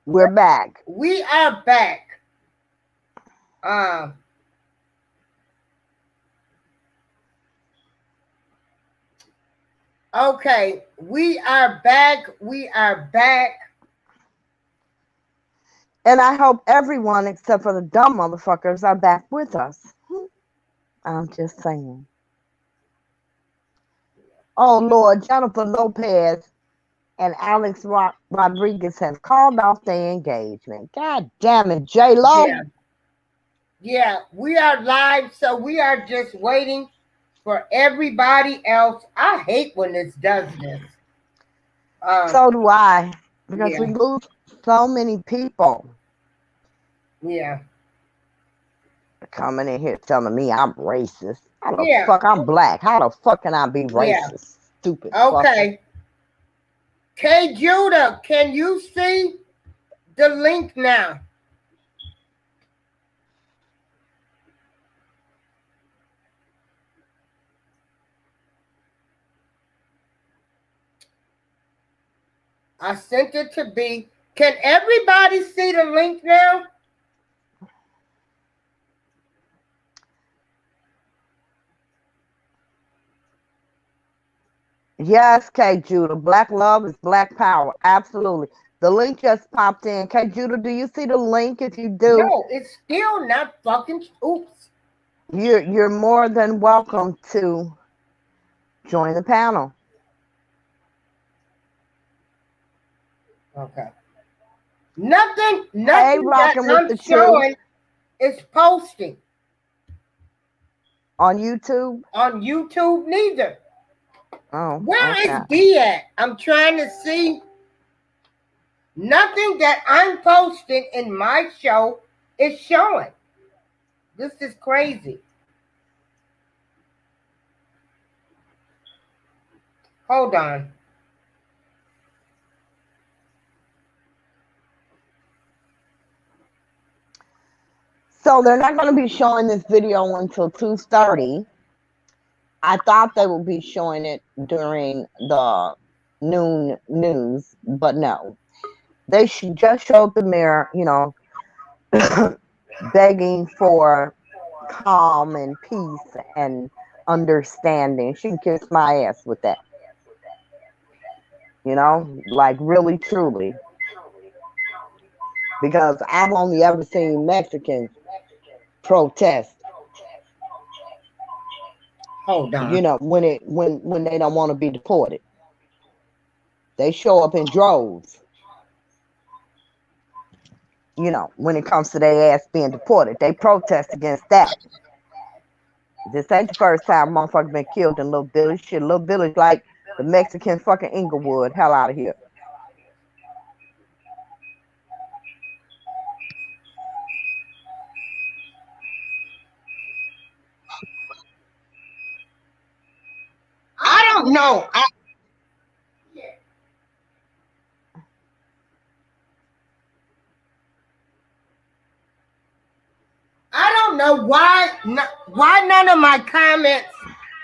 We're back. We are back. Um, okay, we are back. We are back. And I hope everyone except for the dumb motherfuckers are back with us. I'm just saying. Oh Lord, Jennifer Lopez and Alex Rodriguez has called off their engagement. God damn it, J Yeah, Lo. yeah, we are live, so we are just waiting for everybody else. I hate when this does this. Um, So do I, because we yeah, lose so many people yeah, coming in here telling me I'm racist. How the yeah, fuck I'm black? How the fuck can I be yeah. racist? Stupid fucker. Okay. K Judah, can you see the link now? I sent it to B. Can everybody see the link now? Yes, K Judah. Black love is black power. Absolutely. The link just popped in. K Judah, do you see the link? If you do, No, it's still not fucking. Oops. you're more than welcome to join the panel. Okay. Nothing, Hey, nothing that rocking with I'm the truth showing is posting on YouTube. on YouTube neither. Oh, Where is okay. B at? I'm trying to see. Nothing that I'm posting in my show is showing. This is crazy. Hold on. So they're not going to be showing this video until 2:30. I thought they would be showing it during the noon news, but no. They just showed the mayor, begging for calm and peace and understanding. She can kiss my ass with that, like really, truly. Because I've only ever seen Mexicans protest, Hold on. when they don't want to be deported. They show up in droves, when it comes to their ass being deported. They protest against that. This ain't the first time motherfuckers been killed in little village. Shit, little village like the Mexican fucking Inglewood. Hell out of here. I don't know. I don't know why none of my comments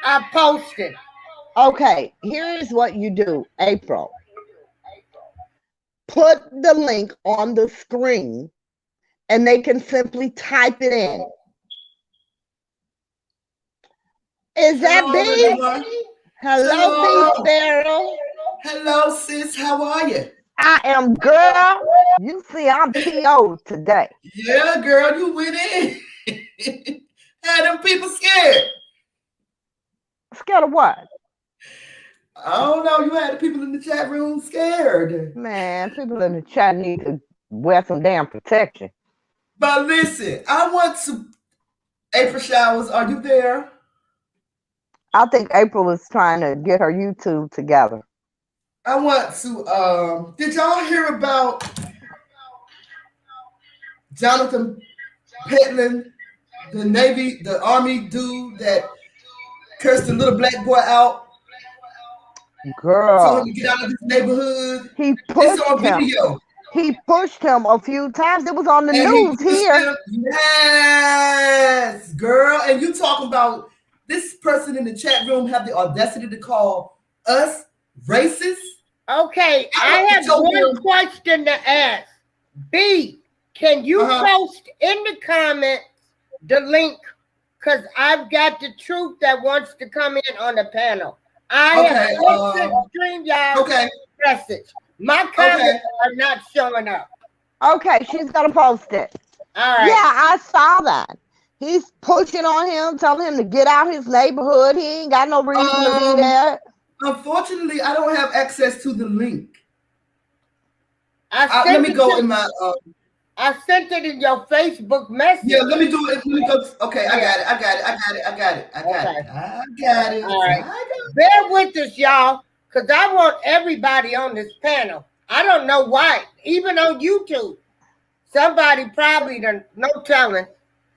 are posted. Okay, here's what you do, April. Put the link on the screen and they can simply type it in. Is that Hello, B? everyone. Hello, B Hello. Sparrow. Hello, sis. How are you? I am girl. You see, I'm TO today. Yeah, girl, you went in. Had them people scared. Scared of what? I don't know. You had the people in the chat room scared. Man, people in the chat need to wear some damn protection. But listen, I want to. April Showers, are you there? I think April is trying to get her YouTube together. I want to. Did y'all hear about Jonathan Petlin, the Army dude that cursed the little black boy out? Told him Girl, to get out of this neighborhood. he It's pushed on him. video. He pushed him a few times. It was on the And he news pushed here. him. Yes, girl. And you talking about this person in the chat room have the audacity to call us racist? Okay, I have one question to ask. B, can you post in the comments the link? Because I've got the truth that wants to come in on the panel. I have posted StreamYard message. My comments are not showing up. Okay, she's gonna post it. All right. Yeah, I saw that. He's pushing on him, telling him to get out his neighborhood. He ain't got no reason to be there. Unfortunately, I don't have access to the link. Let me go in my. I sent it in your Facebook message. Yeah, let me do it. Let me go. Okay, I got it. I got it. All right. Bear with us, y'all, because I want everybody on this panel. I don't know why. Even on YouTube, somebody probably done, no telling.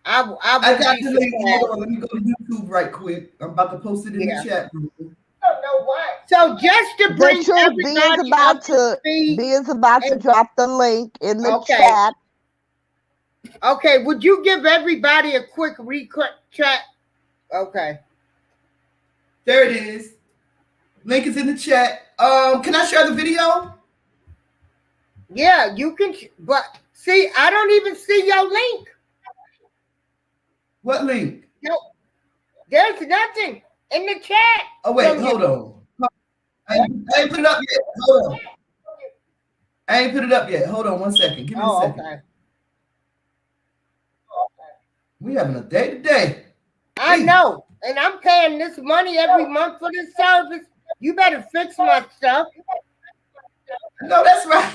I got the link. Hold on, let me go to YouTube right quick. I'm about to post it in the chat room. I don't know why. So just to bring everybody B is about to drop the link in the chat. Okay, would you give everybody a quick chat? Okay. There it is. Link is in the chat. Can I share the video? Yeah, you can, but see, I don't even see your link. What link? No, there's nothing in the chat. Oh, wait, hold on. I ain't put it up yet. Hold on. I ain't put it up yet. Hold on 1 second. Give me a second. Okay. We having a day today. I know. And I'm paying this money every month for this service. You better fix my stuff. No, that's right.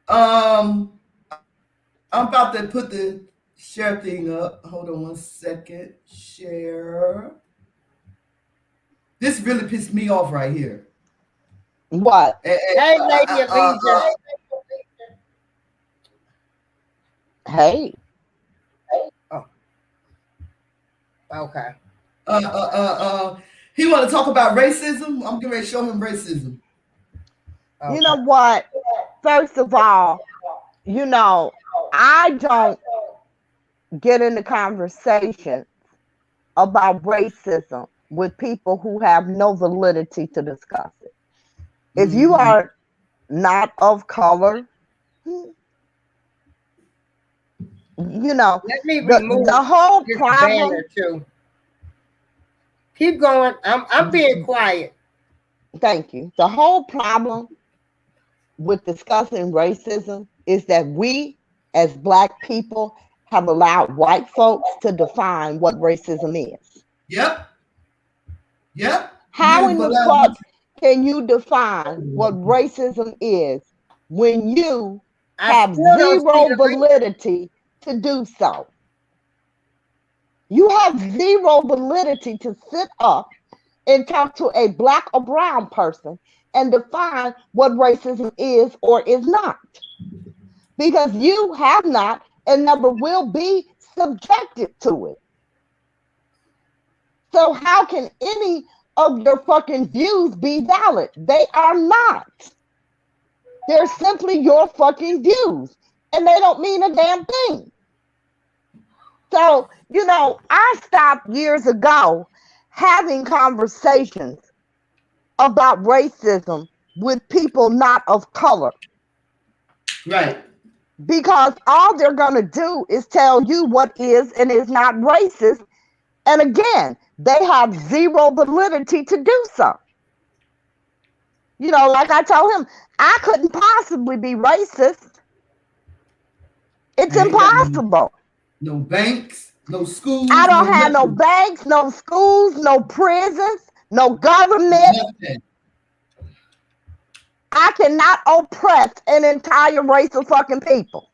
I'm about to put the share thing up. Hold on 1 second. Share. This really pissed me off right here. What? Hey, Lady Alicia. Hey. Oh. Okay. He want to talk about racism. I'm getting ready to show him racism. Okay. You know what? First of all, you know, I don't get into conversations about racism with people who have no validity to discuss it. If you are not of color, you know, let me remove the whole problem. Too. Keep going. I'm being quiet. Thank you. The whole problem with discussing racism is that we, as Black people, have allowed white folks to define what racism is. Yep. How in the fuck can you define what racism is when you have zero validity to do so? You have zero validity to sit up and talk to a Black or brown person and define what racism is or is not. Because you have not and never will be subjected to it. So how can any of your fucking views be valid? They are not. They're simply your fucking views. And they don't mean a damn thing. So, you know, I stopped years ago having conversations about racism with people not of color. Right. Because all they're going to do is tell you what is and is not racist. And again, they have zero validity to do so. You know, like I told him, I couldn't possibly be racist. It's impossible. No banks, no schools. I don't have no banks, no schools, no prisons, no government. Nothing. I cannot oppress an entire race of fucking people.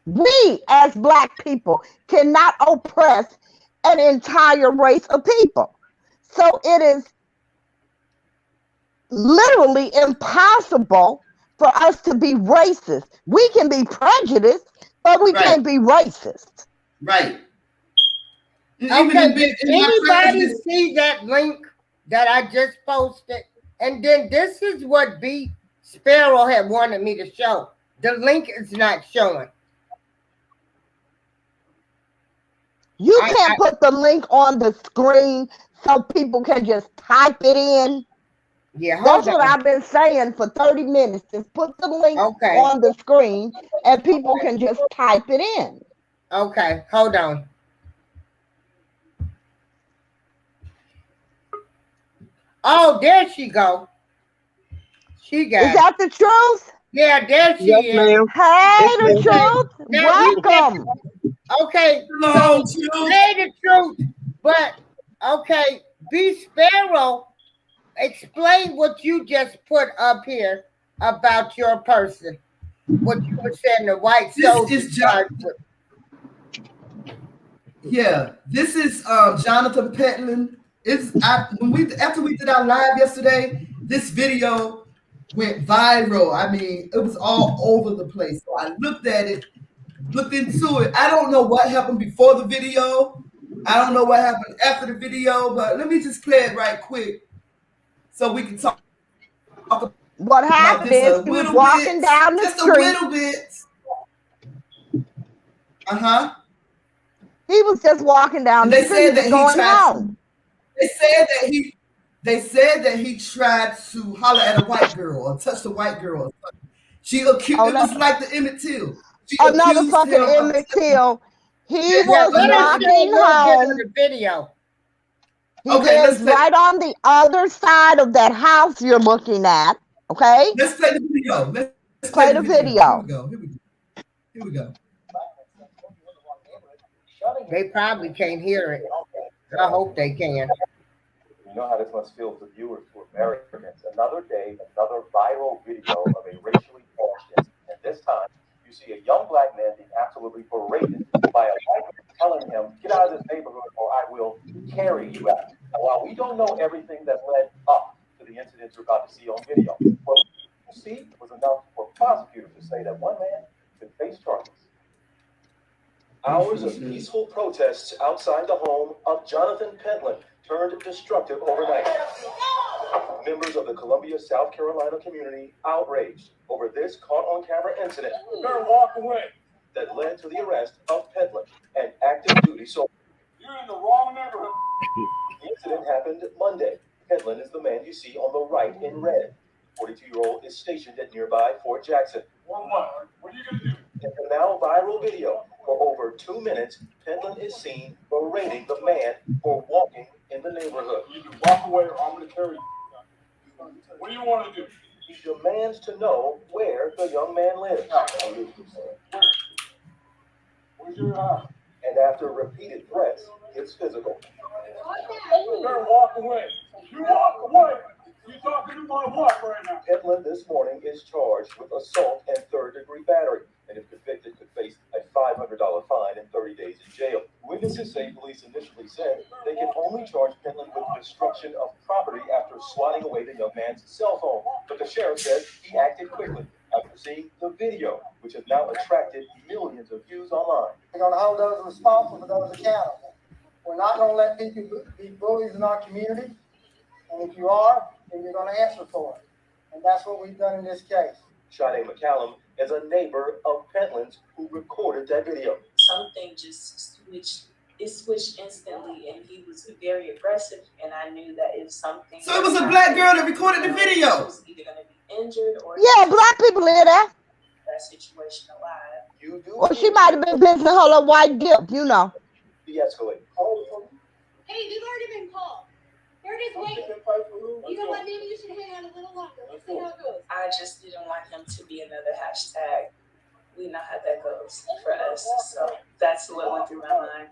We, as Black people, cannot oppress an entire race of people. So it is literally impossible for us to be racist. We can be prejudiced, but we can't be racist. Right. Okay, did anybody see that link that I just posted? And then this is what B. Sparrow had wanted me to show. The link is not showing. You can't put the link on the screen so people can just type it in. Yeah, That's hold what on. I've been saying for 30 minutes. Just put the link Okay. on the screen and people can just type it in. Okay, hold on. Oh, there she go. She got Is that the truth? Yeah, there she Yes, is. ma'am. Hey, Yes, the ma'am. truth. Now we Welcome. Okay, Hello, so Truth. say the truth, but okay, B Sparrow, explain what you just put up here about your person. What you were saying, the white This soldier is charged with. this is Jonathan Petlin. After we did our live yesterday, this video went viral. I mean, it was all over the place. So I looked at it, looked into it. I don't know what happened before the video. I don't know what happened after the video, but let me just play it right quick so we can talk What about happened this is a he was little walking bit, down the just a street. little bit. Uh-huh. He was just walking down And the they street. He said was that he going tried to, home. they said that he tried to holler at a white girl or touch a white girl. She accused Oh, it was like the Emmett Till. She another accused fucking him of Emmett Till. He yes, Yeah, was let us another. see a walking little bit of home. the video. He Okay, let's lives play. right on the other side of that house you're looking at. Okay? Let's play the video. Let's Play play the the video. video. Here we go. They probably can't hear it. I hope they can. You know how this must feel to viewers, to Americans. Another day, another viral video of a racially charged incident. And this time, you see a young black man being absolutely berated by a white man telling him, "Get out of this neighborhood or I will carry you out." Now, while we don't know everything that led up to the incident you're about to see on video, what you see was enough for prosecutors to say that one man could face charges. Hours of peaceful protests outside the home of Jonathan Pentland turned destructive overnight. Members of the Columbia, South Carolina community outraged over this caught-on-camera incident. Better walk away. That led to the arrest of Pentland, an active duty soldier. You're in the wrong neighborhood. The incident happened Monday. Pentland is the man you see on the right in red. The 42-year-old is stationed at nearby Fort Jackson. What are you going to do? In the now viral video, for over 2 minutes, Pentland is seen berating the man for walking in the neighborhood. You can walk away or I'm going to carry you. What do you want to do? He demands to know where the young man lives. Where's your house? And after repeated threats, gets physical. You better walk away. You walk away. You're talking to my wife right now. Pentland this morning is charged with assault and third-degree battery, and if convicted, could face a $500 fine and 30 days in jail. Witnesses say police initially said they can only charge Pentland with destruction of property after swatting away the young man's cell phone, but the sheriff says he acted quickly after seeing the video, which has now attracted millions of views online. We're going to hold those responsible for those accountable. We're not going to let people be bullies in our community. And if you are, then you're going to answer for it. And that's what we've done in this case. Sade McCallum is a neighbor of Pentland's who recorded that video. Something just switched instantly, and he was very aggressive. And I knew that if something. So it was a black girl that recorded the video. She was either going to be injured or. Yeah, black people live there. That situation alive. You do. Well, she might have been visiting her little white dip, you know. De-escalate. Hey, we've already been called. They're just waiting. You know what? Maybe you should hang out a little longer. Let's see how it goes. I just didn't want him to be another hashtag. We know how that goes for us. So that's what went through my mind.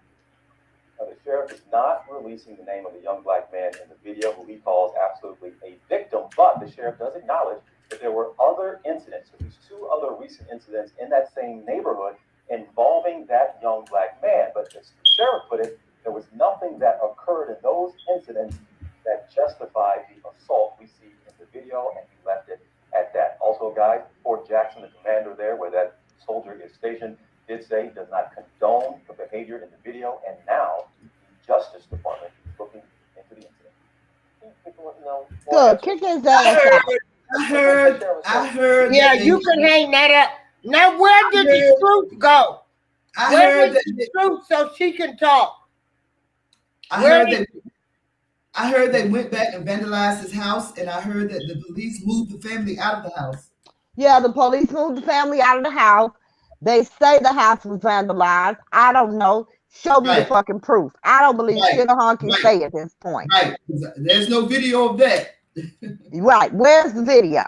Now, the sheriff is not releasing the name of the young black man in the video, who he calls absolutely a victim, but the sheriff does acknowledge that there were other incidents, at least 2 other recent incidents in that same neighborhood involving that young black man. But as the sheriff put it, there was nothing that occurred in those incidents that justified the assault we see in the video, and he left it at that. Also, guys, Fort Jackson, the commander there where that soldier is stationed, did say he does not condone the behavior in the video, and now the Justice Department is looking into the incident. People want to know. Good, kick his ass out. I heard. Yeah, you can hang that up. Now, where did the truth go? I Where heard is the truth so she can talk? I Where heard is that. I heard they went back and vandalized his house, and I heard that the police moved the family out of the house. Yeah, the police moved the family out of the house. They say the house was vandalized. I don't know. Show me the fucking proof. I don't believe shit a honky say at this point. Right. There's no video of that. Right. Where's the video?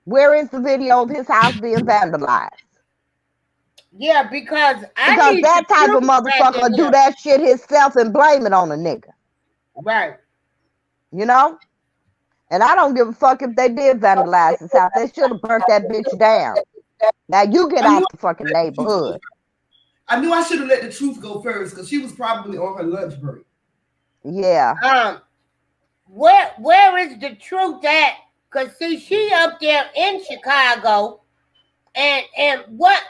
Where is the video of his house being vandalized? Yeah, because that type of motherfucker will do that shit himself and blame it on a nigga. Right. You know? And I don't give a fuck if they did vandalize his house. They should have burnt that bitch down. Now you get out the fucking neighborhood. I knew I should have let the truth go first because she was probably on her lunch break. Yeah. Where is the truth at? Because see, she up there in Chicago, and what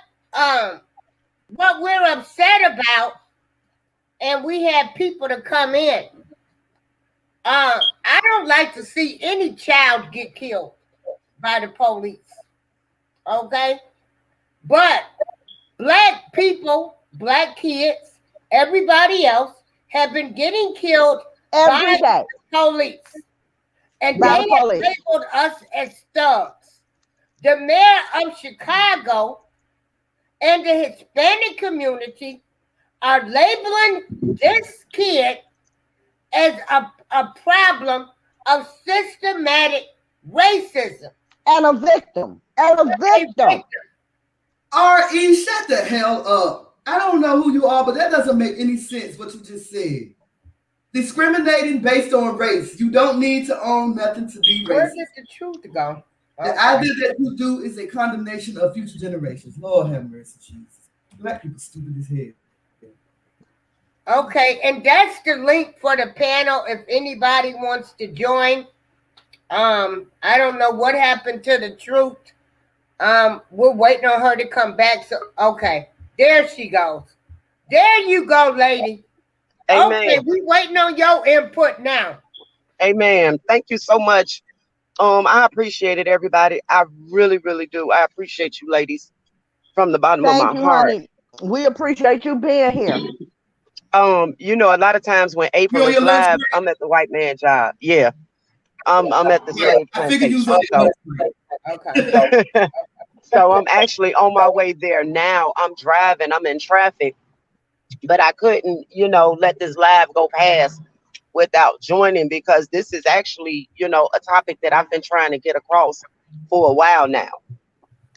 we're upset about, and we had people to come in. I don't like to see any child get killed by the police. Okay? But black people, black kids, everybody else have been getting killed every day. The police. And they have labeled us as thugs. The mayor of Chicago and the Hispanic community are labeling this kid as a problem of systematic racism. And a victim. R.E., shut the hell up. I don't know who you are, but that doesn't make any sense what you just said. Discriminating based on race. You don't need to own nothing to be racist. Where did the truth go? Okay. The idea that you do is a condemnation of future generations. Lord have mercy, Jesus. Black people stupid as hell. Okay, and that's the link for the panel if anybody wants to join. I don't know what happened to the truth. We're waiting on her to come back. So okay, there she goes. There you go, lady. Amen. Okay, we waiting on your input now. Amen. Thank you so much. I appreciate it, everybody. I really, really do. I appreciate you, ladies, from the bottom of my heart. Honey. We appreciate you being here. You know, a lot of times when April is live, I'm at the white man job. Yeah. I'm at the slave plantation. Okay. So I'm actually on my way there now. I'm driving. I'm in traffic. But I couldn't, you know, let this live go past without joining because this is actually, you know, a topic that I've been trying to get across for a while now.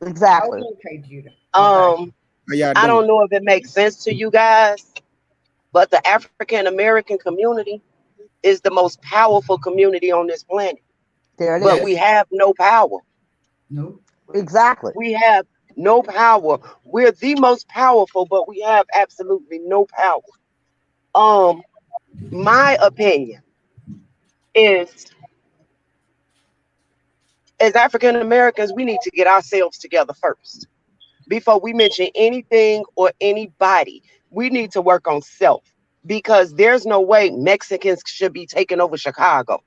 Exactly. Okay, Judah. I don't know if it makes sense to you guys, but the African American community is the most powerful community on this planet. There it but is. We have no power. No. Exactly. We have no power. We're the most powerful, but we have absolutely no power. My opinion is, as African Americans, we need to get ourselves together first. Before we mention anything or anybody, we need to work on self, because there's no way Mexicans should be taking over Chicago.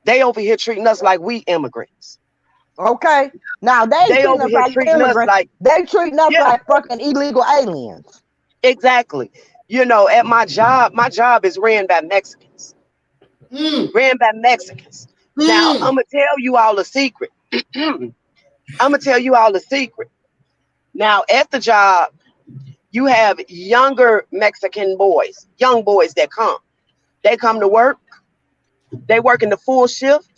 They over here treating us like we immigrants. Okay. Now they treating us like immigrants. They treating us like fucking illegal aliens. Exactly. You know, at my job is ran by Mexicans. Ran by Mexicans. Now, I'm going to tell you all a secret. Now, at the job, you have younger Mexican boys, young boys that come. They come to work. They work in the full shift.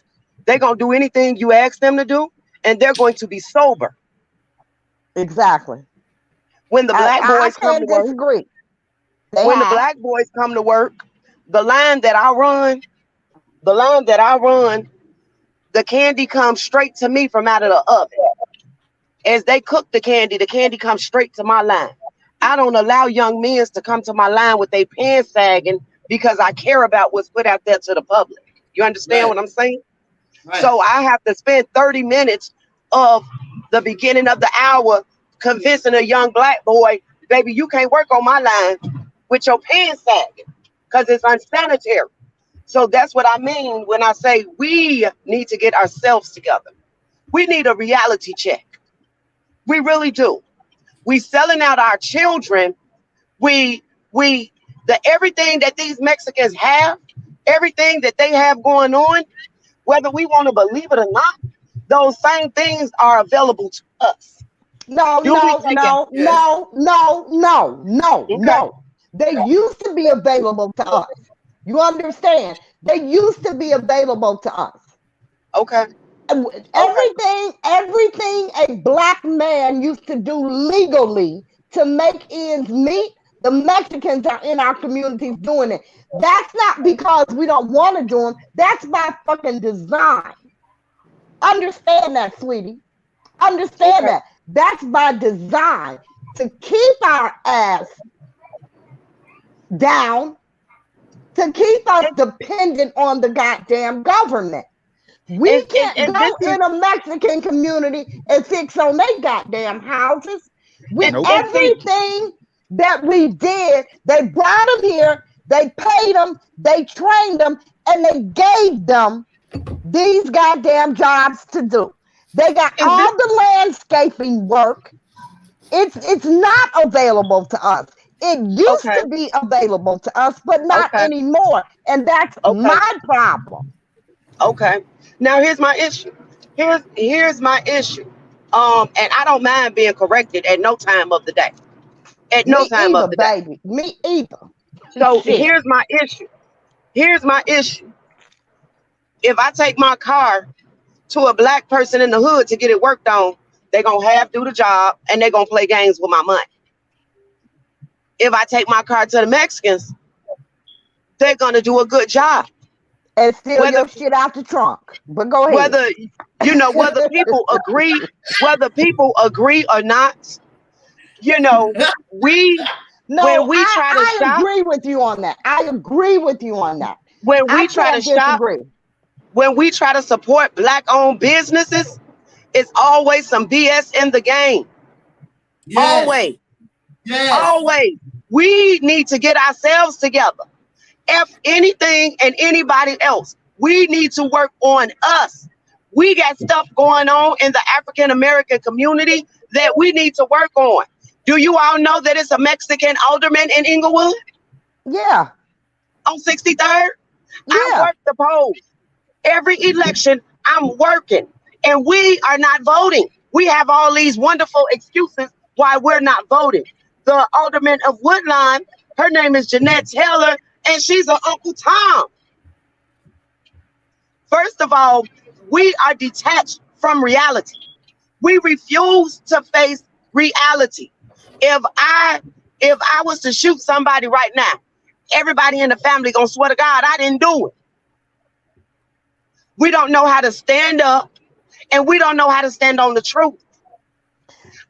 They're going to do anything you ask them to do, and they're going to be sober. Exactly. When the black boys come to work, the black boys come to work, the line that I run, the candy comes straight to me from out of the oven. As they cook the candy comes straight to my line. I don't allow young men to come to my line with their pants sagging because I care about what's put out there to the public. You understand what I'm saying? Right. So I have to spend 30 minutes of the beginning of the hour convincing a young black boy, baby, you can't work on my line with your pants sagging because it's unsanitary. So that's what I mean when I say we need to get ourselves together. We need a reality check. We really do. We selling out our children. The everything that these Mexicans have, everything that they have going on, whether we want to believe it or not, those same things are available to us. No. They used to be available to us. You understand? They used to be available to us. Okay. Everything a black man used to do legally to make ends meet, the Mexicans are in our communities doing it. That's not because we don't want to do them. That's by fucking design. Understand that, sweetie. Understand that. That's by design to keep our ass down, to keep us dependent on the goddamn government. We can't go in a Mexican community and fix on their goddamn houses. With everything that we did, they brought them here, they paid them, they trained them, and they gave them these goddamn jobs to do. They got all the landscaping work. It's not available to us. It used to be available to us, but not anymore. And that's my problem. Okay. Now here's my issue. Here's my issue. And I don't mind being corrected at no time of the day. At no time of the day. Baby. Me either. So here's my issue. Here's my issue. If I take my car to a black person in the hood to get it worked on, they're going to half do the job and they're going to play games with my money. If I take my car to the Mexicans, they're going to do a good job. And steal your shit out the trunk. But go ahead. Whether people agree, or not, when we try to shop. I agree with you on that. When we try to shop, when we try to support black-owned businesses, it's always some BS in the game. Yes. Always. Yes. Always. We need to get ourselves together. F anything and anybody else. We need to work on us. We got stuff going on in the African American community that we need to work on. Do you all know that it's a Mexican alderman in Inglewood? Yeah. On 63rd? Yeah. I work the polls. Every election, I'm working. And we are not voting. We have all these wonderful excuses why we're not voting. The alderman of Woodlawn, her name is Jeanette Taylor, and she's an Uncle Tom. First of all, we are detached from reality. We refuse to face reality. If I was to shoot somebody right now, everybody in the family gonna swear to God I didn't do it. We don't know how to stand up, and we don't know how to stand on the truth.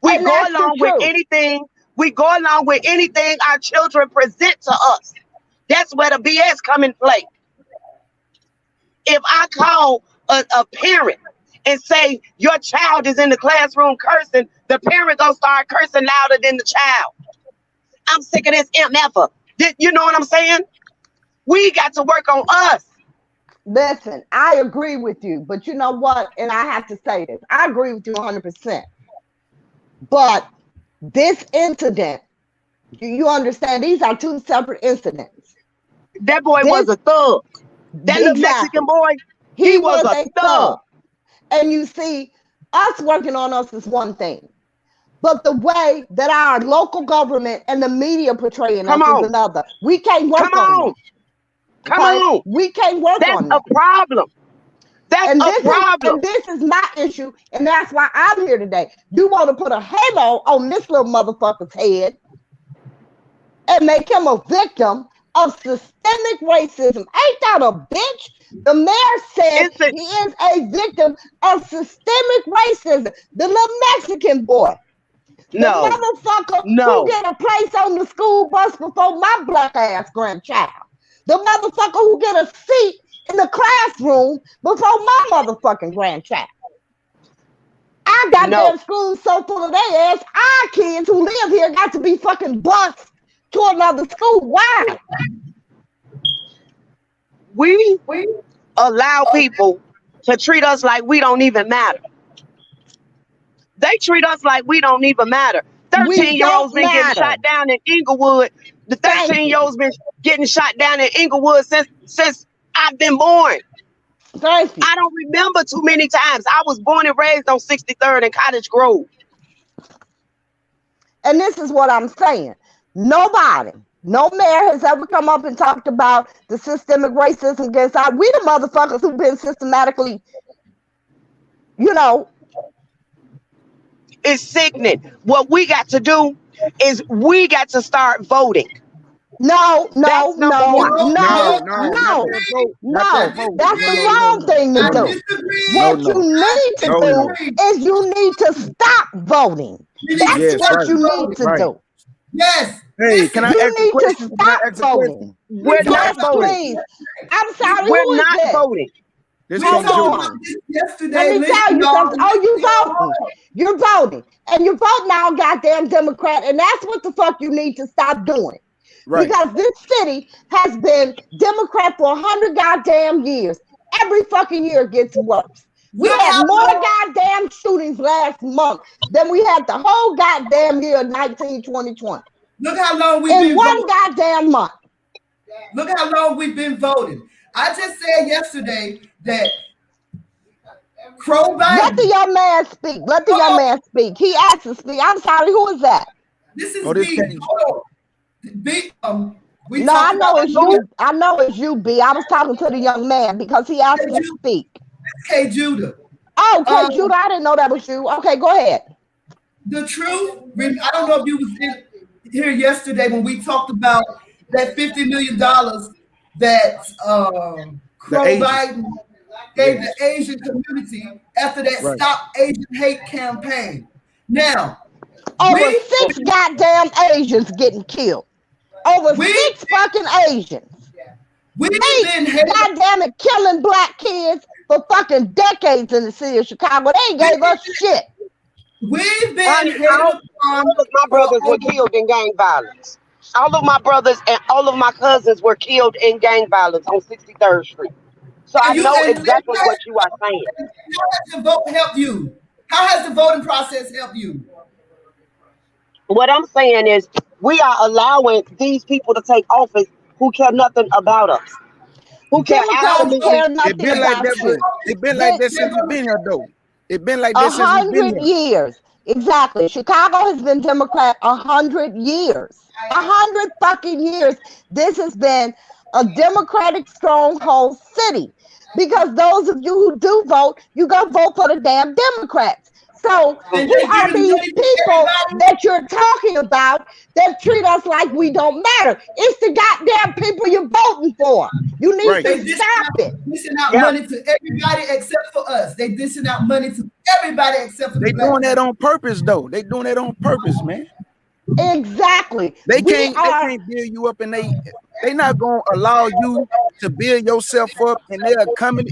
We go along with anything. We go along with anything our children present to us. That's where the BS come in play. If I call a parent and say your child is in the classroom cursing, the parent gonna start cursing louder than the child. I'm sick of this MF. You know what I'm saying? We got to work on us. Listen, I agree with you, but you know what? And I have to say this. I agree with you 100%. But this incident, you understand, these are two separate incidents. That boy was a thug. That little Mexican boy, he was a thug. And you see, us working on us is one thing. But the way that our local government and the media portraying us is another. We can't work on it. Come on. We can't work on it. That's a problem. That's a problem. And this is my issue, and that's why I'm here today. You want to put a halo on this little motherfucker's head and make him a victim of systemic racism. Ain't that a bitch? The mayor said he is a victim of systemic racism. The little Mexican boy. The motherfucker who get a place on the school bus before my black ass grandchild. The motherfucker who get a seat in the classroom before my motherfucking grandchild. I got damn schools so full of their ass, our kids who live here got to be fucking bused to another school. Why? We allow people to treat us like we don't even matter. They treat us like we don't even matter. 13-year-olds been getting shot down in Inglewood The 13-year-old's been getting shot down in Inglewood since I've been born. Thank you. I don't remember too many times. I was born and raised on 63rd and Cottage Grove. And this is what I'm saying. Nobody, no mayor has ever come up and talked about the systemic racism against us. We the motherfuckers who've been systematically, you know. It's sickening. What we got to do is we got to start voting. No. That's the wrong thing to do. What you need to do is you need to stop voting. That's what you need to do. Yes. Hey, can I You ask a need to question? stop voting. We're not voting. Please. I'm sorry. We're who is not this? voting. This Hold from Judah. on. Let me tell you something. Oh, you voting. You're voting. And you're voting now, goddamn Democrat. And that's what the fuck you need to stop doing. Right. Because this city has been Democrat for 100 goddamn years. Every fucking year it gets worse. We had more goddamn shootings last month than we had the whole goddamn year of 2020. Look how long we've in been one voting. goddamn month. Look how long we've been voting. I just said yesterday that Crow Biden. Let the young man speak. Let the young man speak. He asked to speak. I'm sorry. Who is that? This is this B. Kenny. Hold on. B. We No, I talked know about it's you. I know it's you, B. I was talking to the young man because he asked to speak. K. Judah. Oh, K. Judah. I didn't know that was you. Okay, go ahead. The truth. I don't know if you was here yesterday when we talked about that $50 million that Crow Biden gave the Asian community after that Stop Asian Hate campaign. Now, over 6 goddamn Asians getting killed. Over 6 fucking Asians. We've been goddamn it killing black kids for fucking decades in the city of Chicago. They ain't gave us shit. We've been all of my brothers were killed in gang violence. All of my brothers and all of my cousins were killed in gang violence on 63rd Street. So I know exactly what you are saying. How has the vote helped you? How has the voting process helped you? What I'm saying is we are allowing these people to take office who care nothing about us. Who care absolutely nothing about you. It's been like that since we've been here, though. It's been like this since we've been 100 here. years. Exactly. Chicago has been Democrat 100 years. 100 fucking years. This has been a Democratic stronghold city. Because those of you who do vote, you go vote for the damn Democrats. So who are these people that you're talking about that treat us like we don't matter? It's the goddamn people you're voting for. You need to stop it. Dishing out money to everybody except for us. They dishing out money to everybody except for They doing that on purpose, though. They doing that on purpose, man. Exactly. They can't build you up, and they not gonna allow you to build yourself up, and their economy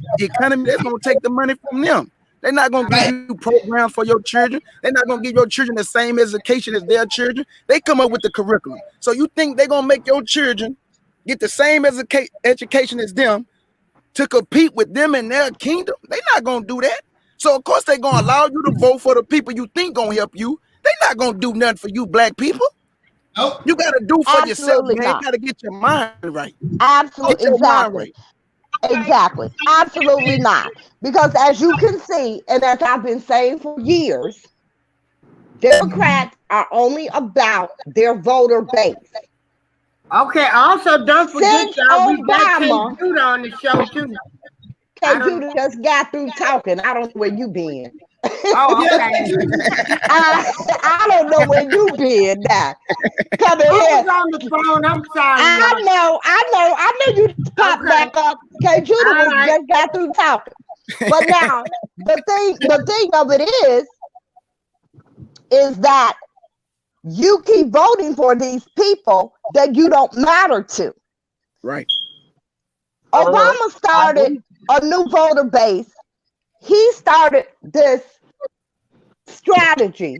that's gonna take the money from them. They're not gonna give you programs for your children. They're not gonna give your children the same education as their children. They come up with the curriculum. So you think they're gonna make your children get the same education as them to compete with them in their kingdom? They're not gonna do that. So of course they're gonna allow you to vote for the people you think gonna help you. They're not gonna do nothing for you, black people. Nope. You gotta do for yourself, man. You gotta get your mind right. Absolutely, exactly. Exactly. Absolutely not. Because as you can see, and as I've been saying for years, Democrats are only about their voter base. Okay, also don't forget y'all, we got K. Obama, Judah on the show too. K. Judah just got through talking. I don't know where you been. Oh, okay. I don't know where you been now. Come in here. I was on the phone. I'm sorry. I know you popped back up. K. Judah just got through talking. But now the thing of it is that you keep voting for these people that you don't matter to. Right. Obama started a new voter base. He started this strategy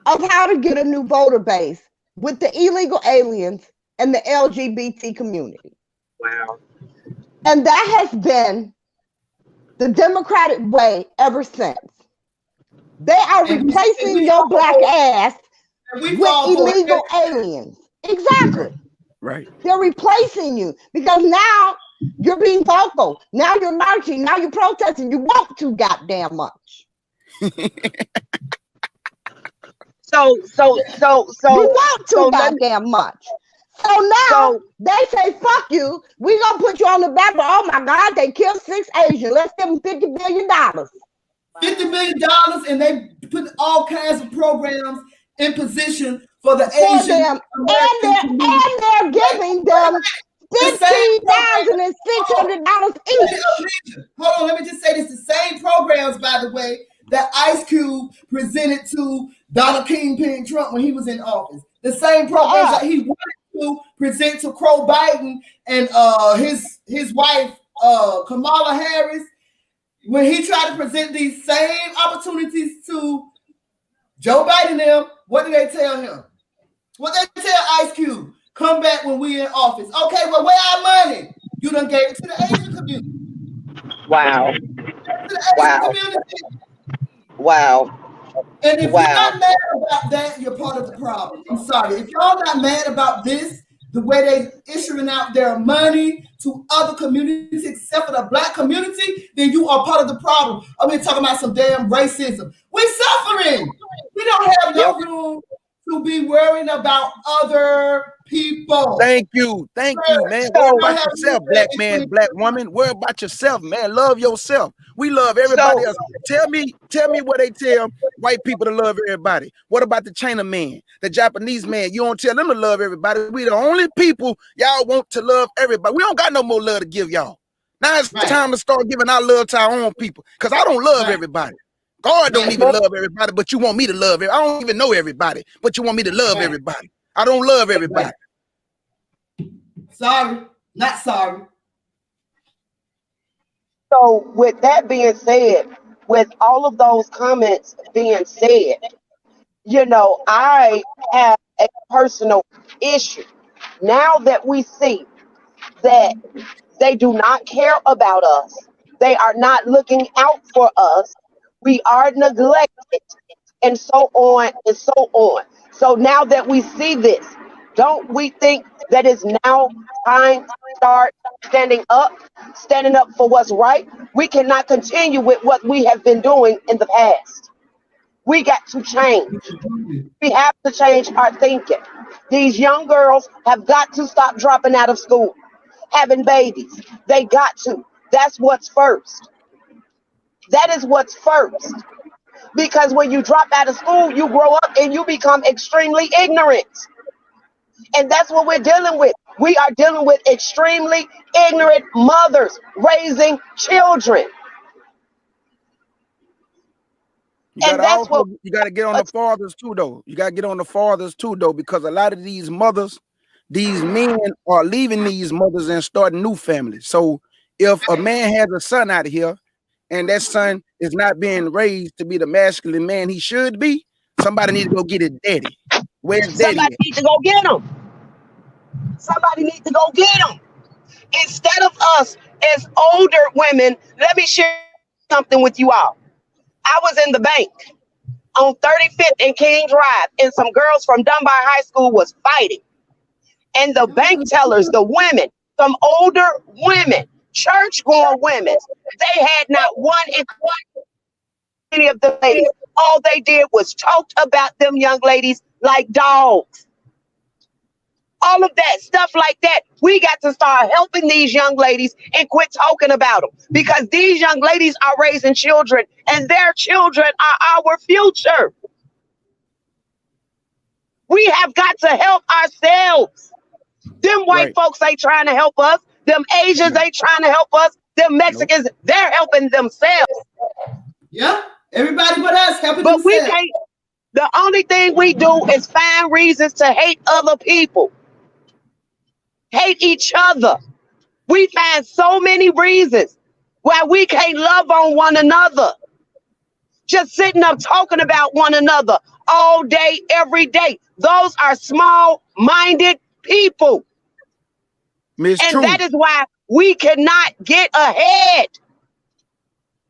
of how to get a new voter base with the illegal aliens and the LGBT community. Wow. And that has been the Democratic way ever since. They are replacing your black ass with illegal aliens. Exactly. Right. They're replacing you because now you're being vocal. Now you're marching. Now you're protesting. You want too goddamn much. So You want too let me, goddamn much. So now so they say, fuck you. We gonna put you on the back, but oh my God, they killed 6 Asians. Let's give them $50 billion. $50 billion, and they put all kinds of programs in position for the For Asian them. American community. And they're giving them The same program. $15,600 each. Hold on, let me just say this. The same programs, by the way, that Ice Cube presented to Donald Kingpin Trump when he was in office. The same programs that he wanted to present to Crow Biden and his wife, Kamala Harris, when he tried to present these same opportunities to Joe Biden. Them, what did they tell him? What they tell Ice Cube? Come back when we in office. Okay, well, where our money? You done gave it to the Asian community. wow. Wow. Wow. And if you're not mad about that, you're part of the problem. I'm sorry. If y'all not mad about this, the way they issuing out their money to other communities except for the Black community, then you are part of the problem. I mean, talking about some damn racism. We're suffering. We don't have no room to be worrying about other people. Thank you, man. Worry about yourself, black man, black woman. Worry about yourself, man. Love yourself. We love everybody else. Tell me what they tell white people to love everybody. What about the China man, the Japanese man? You don't tell them to love everybody. We the only people y'all want to love everybody. We don't got no more love to give y'all. Now it's time to start giving our love to our own people. Because I don't love everybody. God don't even love everybody, but you want me to love everybody. I don't even know everybody, but you want me to love everybody. I don't love everybody. Sorry, not sorry. So with that being said, with all of those comments being said, you know, I have a personal issue. Now that we see that they do not care about us, they are not looking out for us, we are neglected, and so on and so on. So now that we see this, don't we think that it's now time to start standing up for what's right? We cannot continue with what we have been doing in the past. We got to change. We have to change our thinking. These young girls have got to stop dropping out of school, having babies. They got to. That's what's first. That is what's first. Because when you drop out of school, you grow up and you become extremely ignorant. And that's what we're dealing with. We are dealing with extremely ignorant mothers raising children. You got to get on the fathers too, though. You got to get on the fathers too, though, because a lot of these mothers, these men are leaving these mothers and starting new families. So if a man has a son out of here and that son is not being raised to be the masculine man he should be, somebody need to go get his daddy. Where's daddy? Somebody need to go get him. Somebody need to go get him. Instead of us as older women, let me share something with you all. I was in the bank on 35th and King Drive, and some girls from Dunbar High School was fighting. And the bank tellers, the women, some older women, church-going women, they had not one in any of the ladies. All they did was talked about them young ladies like dogs. All of that stuff like that. We got to start helping these young ladies and quit talking about them, because these young ladies are raising children and their children are our future. We have got to help ourselves. Them white folks ain't trying to help us. Them Asians ain't trying to help us. Them Mexicans, they're helping themselves. Yeah, everybody but us helping themselves. But we can't. The only thing we do is find reasons to hate other people. Hate each other. We find so many reasons why we can't love on one another. Just sitting up talking about one another all day, every day. Those are small-minded people. And that is why we cannot get ahead.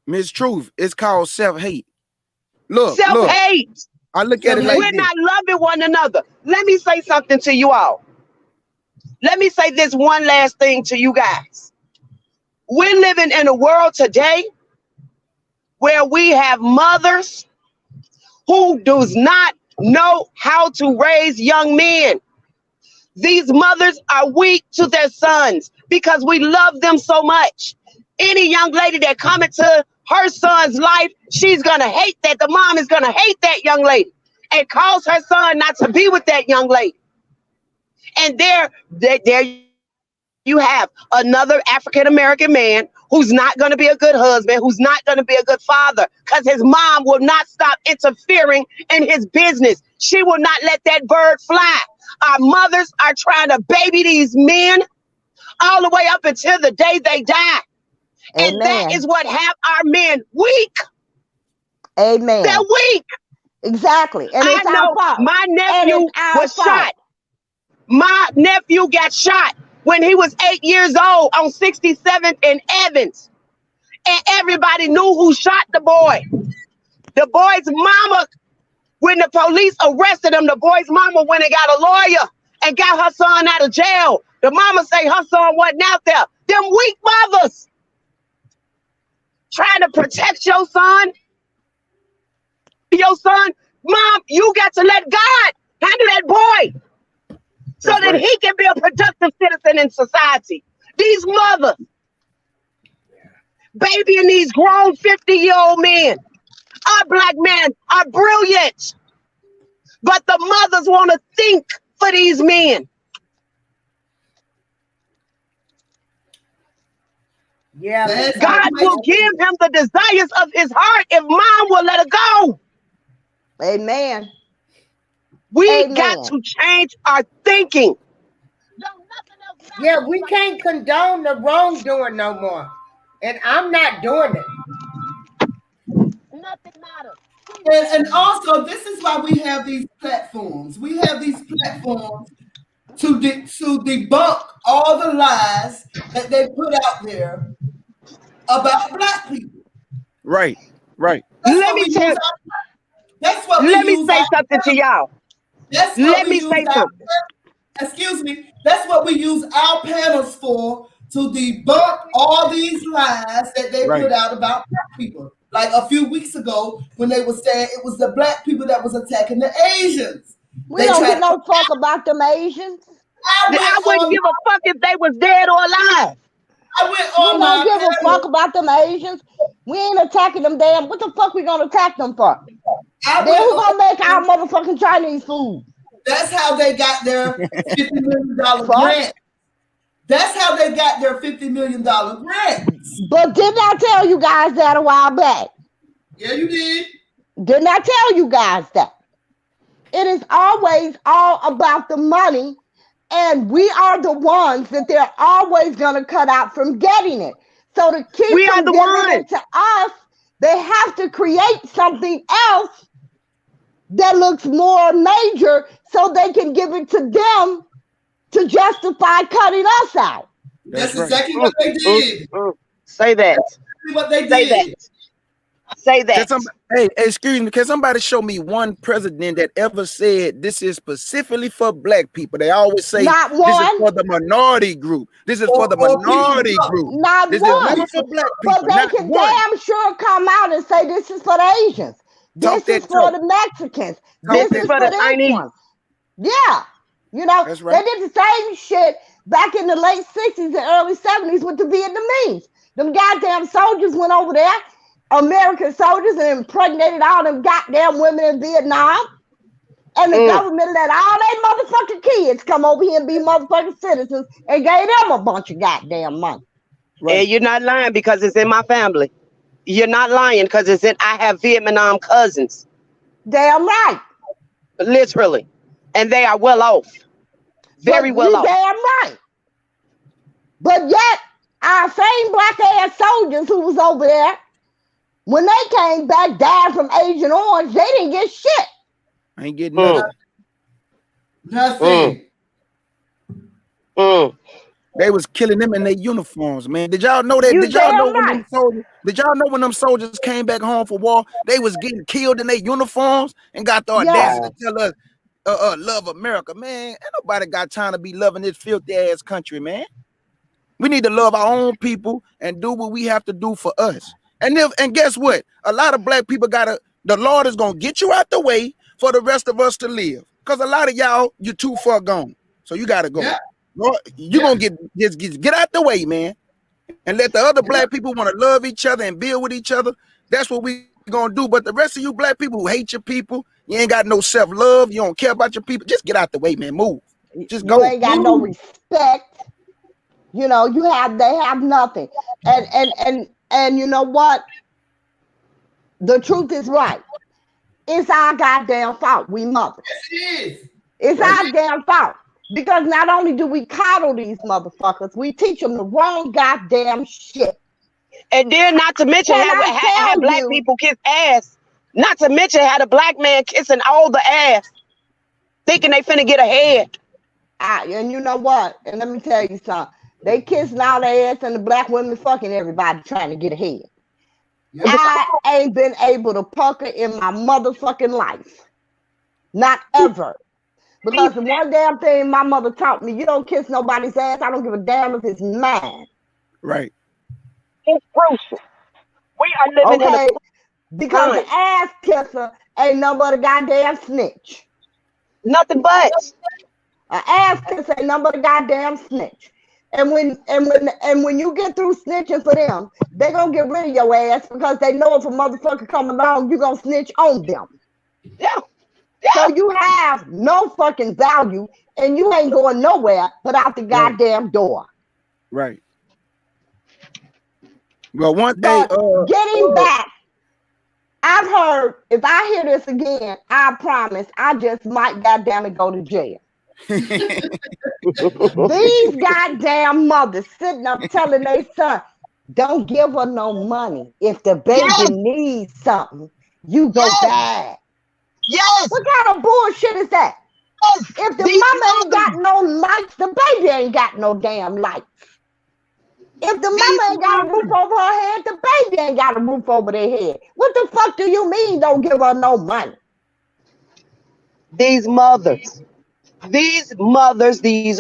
Miss Truth, it's called self-hate. Look, self-hate. I look at it like We're this. not loving one another. Let me say something to you all. Let me say this one last thing to you guys. We're living in a world today where we have mothers who does not know how to raise young men. These mothers are weak to their sons because we love them so much. Any young lady that come into her son's life, she's gonna hate that. The mom is gonna hate that young lady and cause her son not to be with that young lady. And there you have another African-American man who's not going to be a good husband, who's not going to be a good father, because his mom will not stop interfering in his business. She will not let that bird fly. Our mothers are trying to baby these men all the way up until the day they die. Amen. And that is what have our men weak. Amen. They're weak. Exactly. And it's I know our fault. my nephew was fault. shot. My nephew got shot when he was 8 years old on 67th and Evans. And everybody knew who shot the boy. The boy's mama, when the police arrested him, the boy's mama went and got a lawyer and got her son out of jail. The mama say her son wasn't out there. Them weak mothers trying to protect your son. Mom, you got to let God handle that boy. So that he can be a productive citizen in society. These mothers babying these grown 50-year-old men. Our black men are brilliant. But the mothers want to think for these men. Yeah. God will give him the desires of his heart if mom will let it go. Amen. We got to change our thinking. Yeah, we can't condone the wrongdoing no more. And I'm not doing it. Nothing matters. And also, this is why we have these platforms. We have these platforms to debunk all the lies that they put out there about black people. Right. Let me say something to y'all. That's what we use something. Excuse me. That's what we use our panels for, to debunk all these lies that they put out about black people. Like a few weeks ago, when they were saying it was the black people that was attacking the Asians. We don't give no fuck about them Asians. I wouldn't give a fuck if they was dead or alive. We don't give a fuck about them Asians. We ain't attacking them damn. What the fuck we gonna attack them for? Then who gonna make our motherfucking Chinese food? That's how they got their $50 million grant. That's how they got their $50 million grant. But didn't I tell you guys that a while back? Yeah, you did. Didn't I tell you guys that? It is always all about the money, and we are the ones that they're always going to cut out from getting it. So to keep them giving it to us, they have to create something else that looks more major so they can give it to them to justify cutting us out. That's exactly what they did. Say that. That's what they did. Say that. Hey, excuse me. Can somebody show me one president that ever said this is specifically for black people? They always say not one. This is for the minority group. This is for the minority group. Not this one. Is never for black people. But they can damn sure come out and say this is for the Asians. This is for the Mexicans. This is for the Chinese. Yeah. You know, they did the same shit back in the late 60s and early 70s with the Vietnamese. Them goddamn soldiers went over there, American soldiers, and impregnated all them goddamn women in Vietnam. And the government let all their motherfucking kids come over here and be motherfucking citizens and gave them a bunch of goddamn money. And you're not lying because it's in my family. You're not lying because I have Vietnam cousins. Damn right. Literally. And they are well off. Very well off. Damn right. But yet, our same black ass soldiers who was over there, when they came back, died from Agent Orange, they didn't get shit. I ain't getting nothing. Nothing. They was killing them in their uniforms, man. Did y'all know that? You Did y'all know damn when right. them soldiers? Did y'all know when them soldiers came back home for war? They was getting killed in their uniforms and got the audacity to tell us, love America, man. Ain't nobody got time to be loving this filthy ass country, man. We need to love our own people and do what we have to do for us. And guess what? A lot of black people the Lord is gonna get you out the way for the rest of us to live. Because a lot of y'all, you're too far gone. So you gotta go. Yeah. Lord, you're gonna get out the way, man. And let the other black people want to love each other and build with each other. That's what we gonna do. But the rest of you black people who hate your people, you ain't got no self-love, you don't care about your people, just get out the way, man. Move. Just go. You ain't got no respect. You know, they have nothing. And you know what? The truth is right. It's our goddamn fault. We mothers. Yes, it is. It's our damn fault. Because not only do we coddle these motherfuckers, we teach them the wrong goddamn shit. And then not to mention have black people kiss ass. Not to mention had a black man kissing all the ass, thinking they finna get ahead. And you know what? And let me tell you something. They kissing all their ass and the black women fucking everybody trying to get ahead. Yep. I ain't been able to pucker in my motherfucking life. Not ever. Because the one damn thing my mother taught me, you don't kiss nobody's ass. I don't give a damn if it's mine. Right. It's crucial. We are living in a because the ass kisser ain't no but a goddamn snitch. Nothing but. An ass kisser ain't no but a goddamn snitch. And when you get through snitching for them, they gonna get rid of your ass because they know if a motherfucker come along, you gonna snitch on them. Yeah. So you have no fucking value and you ain't going nowhere but out the goddamn door. Right. Well, one day, getting back, I've heard, if I hear this again, I promise I just might goddamn it go to jail. These goddamn mothers sitting up telling their son, don't give her no money. If the baby needs something, you go bad. Yes. What kind of bullshit is that? Yes. If the mama ain't got no lights, the baby ain't got no damn lights. If the mama ain't got a roof over her head, the baby ain't got a roof over their head. What the fuck do you mean don't give her no money? These mothers, these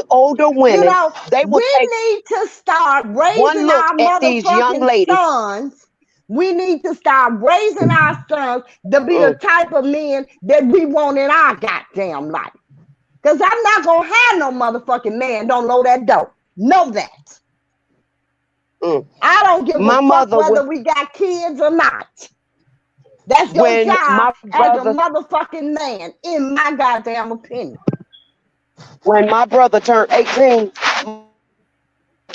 older women, you know, they will need to start raising our motherfucking sons. We need to start raising our sons to be the type of men that we want in our goddamn life. Because I'm not going to have no motherfucking man don't know that dope. Know that. I don't give a fuck whether we got kids or not. That's your job as a motherfucking man, in my goddamn opinion. When my brother turned 18,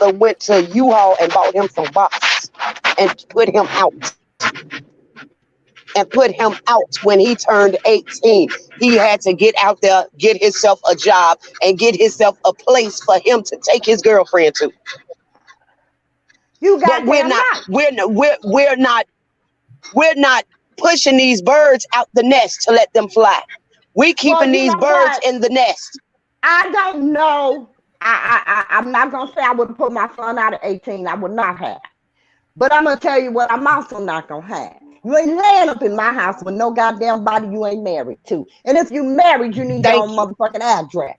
I went to U-Haul and bought him some boxes and put him out. When he turned 18. He had to get out there, get himself a job, and get himself a place for him to take his girlfriend to. You got we're not pushing these birds out the nest to let them fly. We keeping these birds in the nest. I don't know. I'm not gonna say I would have put my son out at 18. I would not have. But I'm gonna tell you what I'm also not gonna have. You ain't laying up in my house with no goddamn body you ain't married to. And if you married, you need your own motherfucking address.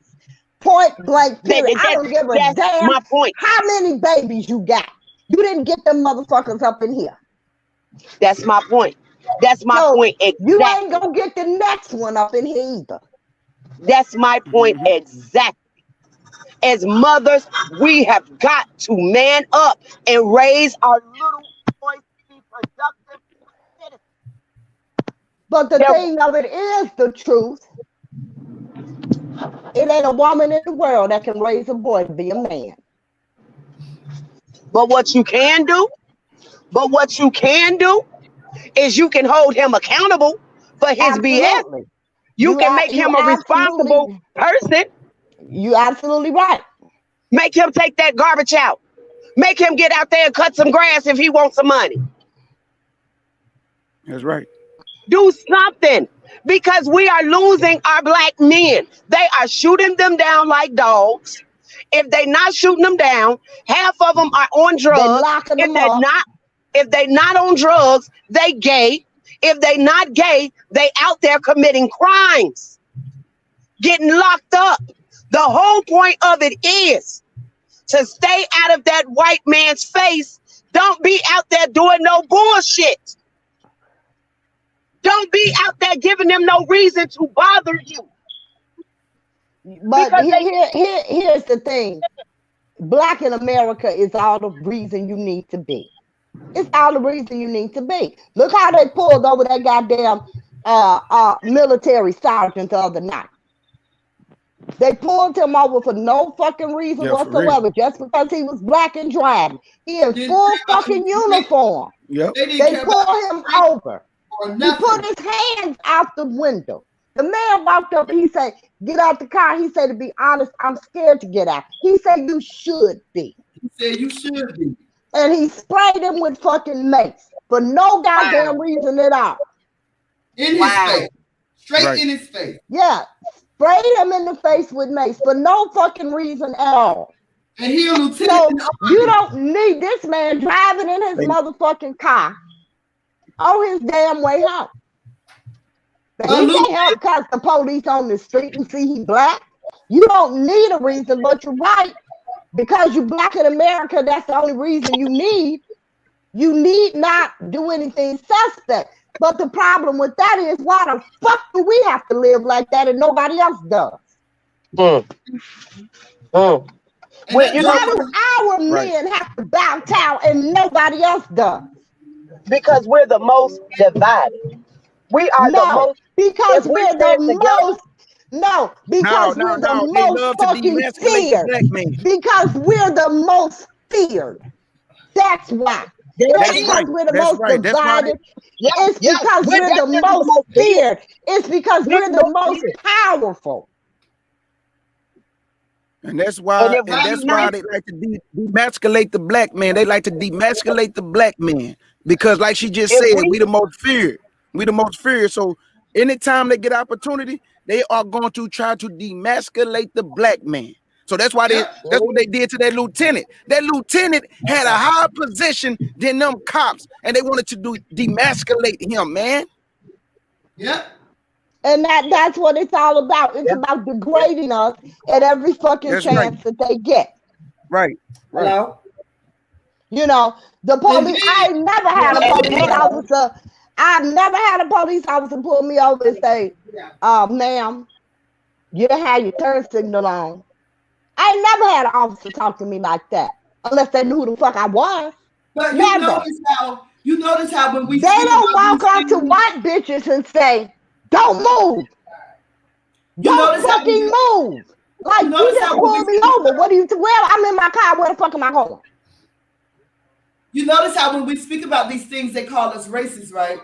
Point blank period. I don't give a damn my point. How many babies you got. You didn't get them motherfuckers up in here. That's my point. That's my point. Exactly. You ain't gonna get the next one up in here either. That's my point exactly. As mothers, we have got to man up and raise our little boys to be productive citizens. But the thing of it is the truth. It ain't a woman in the world that can raise a boy to be a man. But what you can do is you can hold him accountable for his BS. You can make him a responsible person. You absolutely right. Make him take that garbage out. Make him get out there and cut some grass if he wants some money. That's right. Do something, because we are losing our black men. They are shooting them down like dogs. If they not shooting them down, half of them are on drugs. They locking them up. If they not on drugs, they gay. If they not gay, they out there committing crimes, getting locked up. The whole point of it is to stay out of that white man's face. Don't be out there doing no bullshit. Don't be out there giving them no reason to bother you. But here's the thing. Black in America is all the reason you need to be. It's all the reason you need to be. Look how they pulled over that goddamn military sergeant the other night. They pulled him over for no fucking reason whatsoever, just because he was black and driving. He in full fucking uniform. Yep. They pulled him over. He put his hands out the window. The man walked up, he said, "Get out the car." He said, "To be honest, I'm scared to get out." He said, "You should be." He said, "You should be." And he sprayed him with fucking mace for no goddamn reason at all. In his face. Straight in his face. Yeah. Sprayed him in the face with mace for no fucking reason at all. And he a lieutenant. So you don't need this man driving in his motherfucking car on his damn way home. But he can't help because the police on the street and see he black. You don't need a reason, but you're right. Because you black in America, that's the only reason you need. You need not do anything suspect. But the problem with that is, why the fuck do we have to live like that and nobody else does? Well, You know, our men have to bow down and nobody else does. Because we're the most divided. We are the most. Because we're the most. No, because we're the most fucking feared. Because we're the most feared. That's why. It's because we're the most divided. It's because we're the most feared. It's because we're the most powerful. And that's why they like to demasculate the black man. They like to demasculate the black man because, like she just said, we the most feared. We the most feared. So anytime they get opportunity, they are going to try to demasculate the black man. So that's why that's what they did to that lieutenant. That lieutenant had a higher position than them cops, and they wanted to demasculate him, man. Yeah. And that's what it's all about. It's about degrading us at every fucking chance that they get. Right. Hello? You know, the police, I never had a police officer. I've never had a police officer pull me over and say, "Ma'am, you didn't have your turn signal on." I ain't never had an officer talk to me like that, unless they knew who the fuck I was. But never. You notice how when we they don't walk up to white bitches and say, "Don't move, don't fucking move." Like, you just pulled me over. What do you? Well, I'm in my car. Where the fuck am I going? You notice how when we speak about these things, they call us racist, right?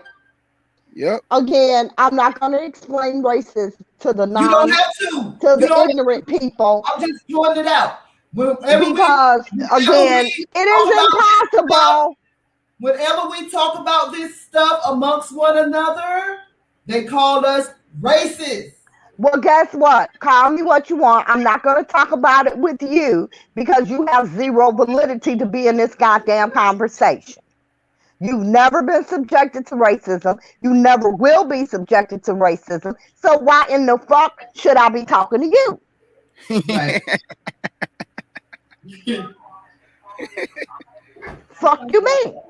Yep. Again, I'm not going to explain racist to the You don't have to. the ignorant people. I'm just throwing it out. Because again, it is impossible. Whenever we talk about this stuff amongst one another, they call us racist. Well, guess what? Call me what you want. I'm not going to talk about it with you because you have zero validity to be in this goddamn conversation. You've never been subjected to racism. You never will be subjected to racism. So why in the fuck should I be talking to you? Right. Fuck you mean?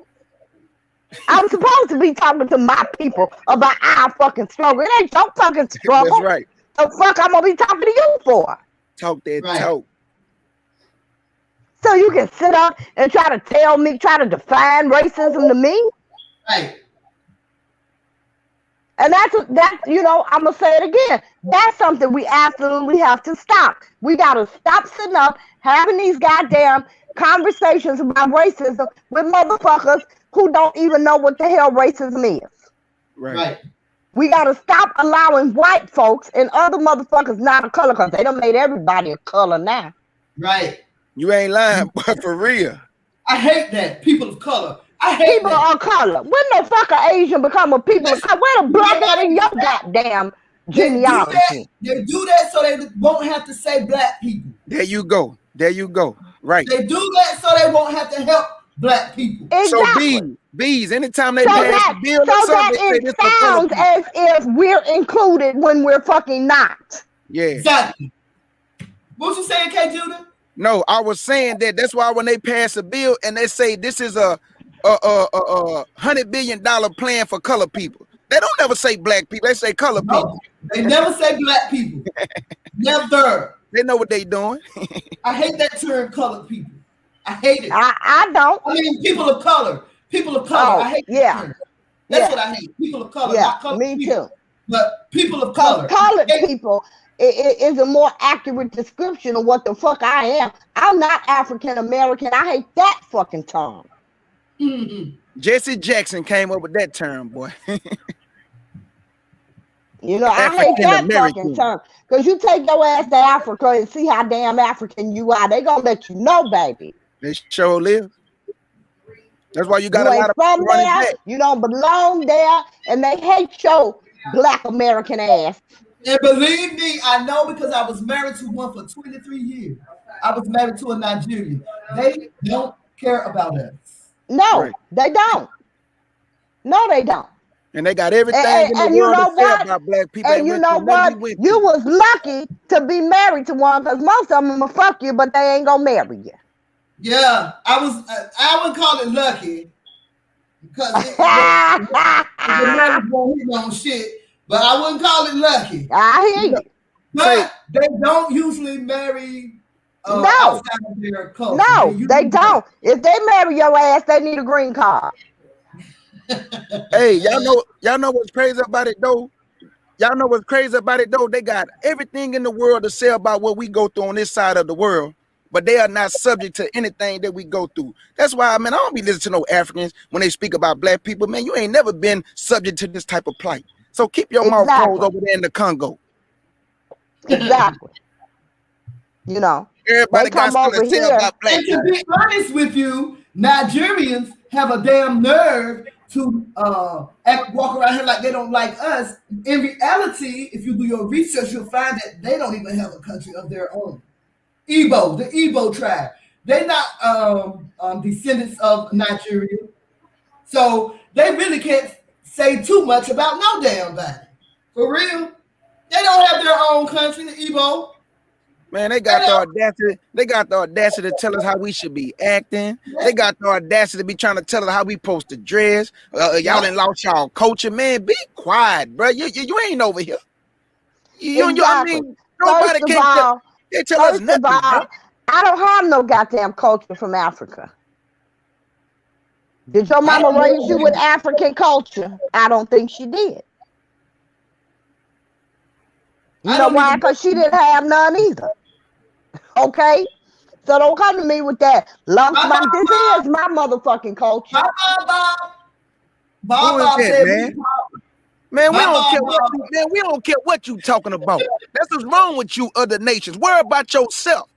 I'm supposed to be talking to my people about our fucking struggle. It ain't your fucking struggle. That's right. The fuck I'm gonna be talking to you for? Talk that talk. So you can sit up and try to tell me, try to define racism to me? Right. And that's you know, I'm gonna say it again. That's something we absolutely have to stop. We gotta stop sitting up having these goddamn conversations about racism with motherfuckers who don't even know what the hell racism is. Right. We gotta stop allowing white folks and other motherfuckers not of color, because they done made everybody a color now. Right. You ain't lying, but for real. I hate that. People of color. I hate people of color. When the fuck are Asian become a people of color? Where the black at in your goddamn genealogy? They do that so they won't have to say black people. There you go. There you go. Right. They do that so they won't have to help black people. Exactly. So bees, anytime they pass the bill or something, they say this for sounds as if we're included when we're fucking not. Yeah. Exactly. What you saying, K. Judah? No, I was saying that's why when they pass a bill and they say this is a $100 billion plan for color people, they don't ever say black people. They say color people. They never say black people. Never. They know what they doing. I hate that term, colored people. I hate it. I don't. I mean, people of color. People of color. I hate that term. That's what I hate. People of color. Yeah, not colored me people, too. But people of color. Colored people is a more accurate description of what the fuck I am. I'm not African American. I hate that fucking term. Mm-hmm. Jesse Jackson came up with that term, boy. You know, I hate that fucking term. Because you take your ass to Africa and see how damn African you are. They gonna let you know, baby. They sure live. That's why you got you a lot of from there. back. You don't belong there, and they hate your black American ass. And believe me, I know because I was married to one for 23 years. I was married to a Nigerian. They don't care about us. No, they don't. No, they don't. And they got everything in the world to say about black people. And you know what? You was lucky to be married to one because most of them will fuck you, but they ain't gonna marry you. Yeah, I wouldn't call it lucky because the marriage won't hit on shit. But I wouldn't call it lucky. I hear you. But they don't usually marry outside of their culture. No, they don't. If they marry your ass, they need a green card. Hey, y'all know what's crazy about it though? Y'all know what's crazy about it though? They got everything in the world to say about what we go through on this side of the world, but they are not subject to anything that we go through. That's why, man, I don't be listening to no Africans when they speak about black people. Man, you ain't never been subject to this type of plight. So keep your mouth closed over there in the Congo. Exactly. You know, everybody got something to say about black people. And to be honest with you, Nigerians have a damn nerve to walk around here like they don't like us. In reality, if you do your research, you'll find that they don't even have a country of their own. The Igbo tribe. They're not descendants of Nigeria. So they really can't say too much about no damn body. For real. They don't have their own country, the Igbo. Man, they got the audacity. They got the audacity to tell us how we should be acting. They got the audacity to be trying to tell us how we supposed to dress. Y'all done lost y'all culture, man. Be quiet, bro. You ain't over here. I mean, nobody can tell us nothing. I don't have no goddamn culture from Africa. Did your mama raise you with African culture? I don't think she did. You know why? Because she didn't have none either. Okay? So don't come to me with that. This is my motherfucking culture. Bob said, man? Man, we don't care what you talking about. That's what's wrong with you other nations. Worry about yourself.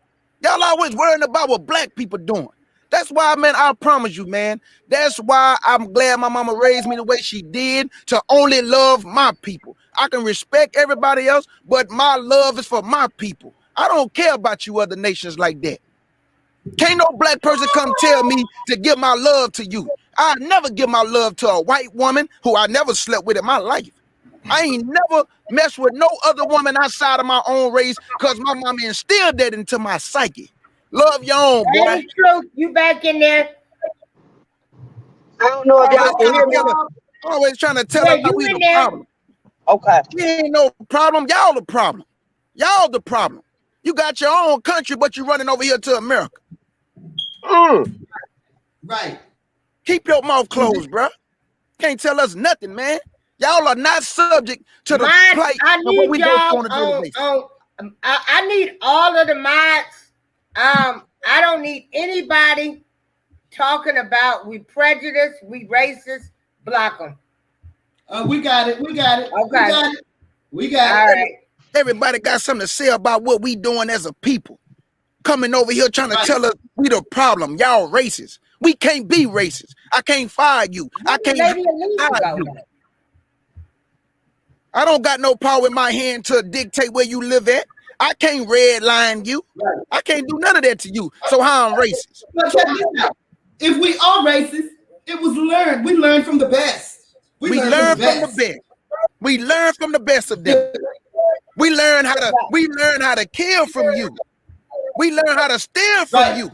Y'all always worrying about what black people doing. That's why, man, I promise you, man. That's why I'm glad my mama raised me the way she did, to only love my people. I can respect everybody else, but my love is for my people. I don't care about you other nations like that. Can't no black person come tell me to give my love to you. I never give my love to a white woman who I never slept with in my life. I ain't never messed with no other woman outside of my own race because my mama instilled that into my psyche. Love your own, boy. That is true. You back in there. I don't know if y'all can hear me. Always trying to tell us that we the problem. Okay. We ain't no problem. Y'all the problem. Y'all the problem. You got your own country, but you running over here to America. Right. Keep your mouth closed, bro. Can't tell us nothing, man. Y'all are not subject to the plight of what we go through on a daily basis. I need all of the mods. I don't need anybody talking about we prejudice, we racist. Block them. We got it. Okay. We got all it. Right. Everybody got something to say about what we doing as a people. Coming over here trying to tell us we the problem. Y'all racist. We can't be racist. I can't fire you. I can't fire you. I don't got no power in my hand to dictate where you live at. I can't redline you. Right. I can't do none of that to you. So how I'm racist? But check this out. If we are racist, it was learned. We learned from the best. We learned from the best. We learn from the best of them. We learn how to kill from you. We learn how to steal from you.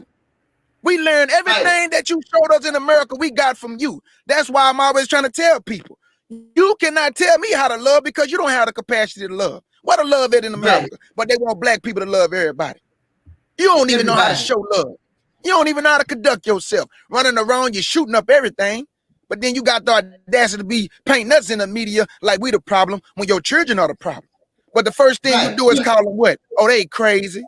We learn everything that you showed us in America, we got from you. That's why I'm always trying to tell people, you cannot tell me how to love because you don't have the capacity to love. What a love it in America, but they want black people to love everybody. You don't even know how to show love. You don't even know how to conduct yourself. Running around, you're shooting up everything, but then you got the audacity to be painting us in the media like we the problem when your children are the problem. But the first thing you do is call them what? Oh, they crazy.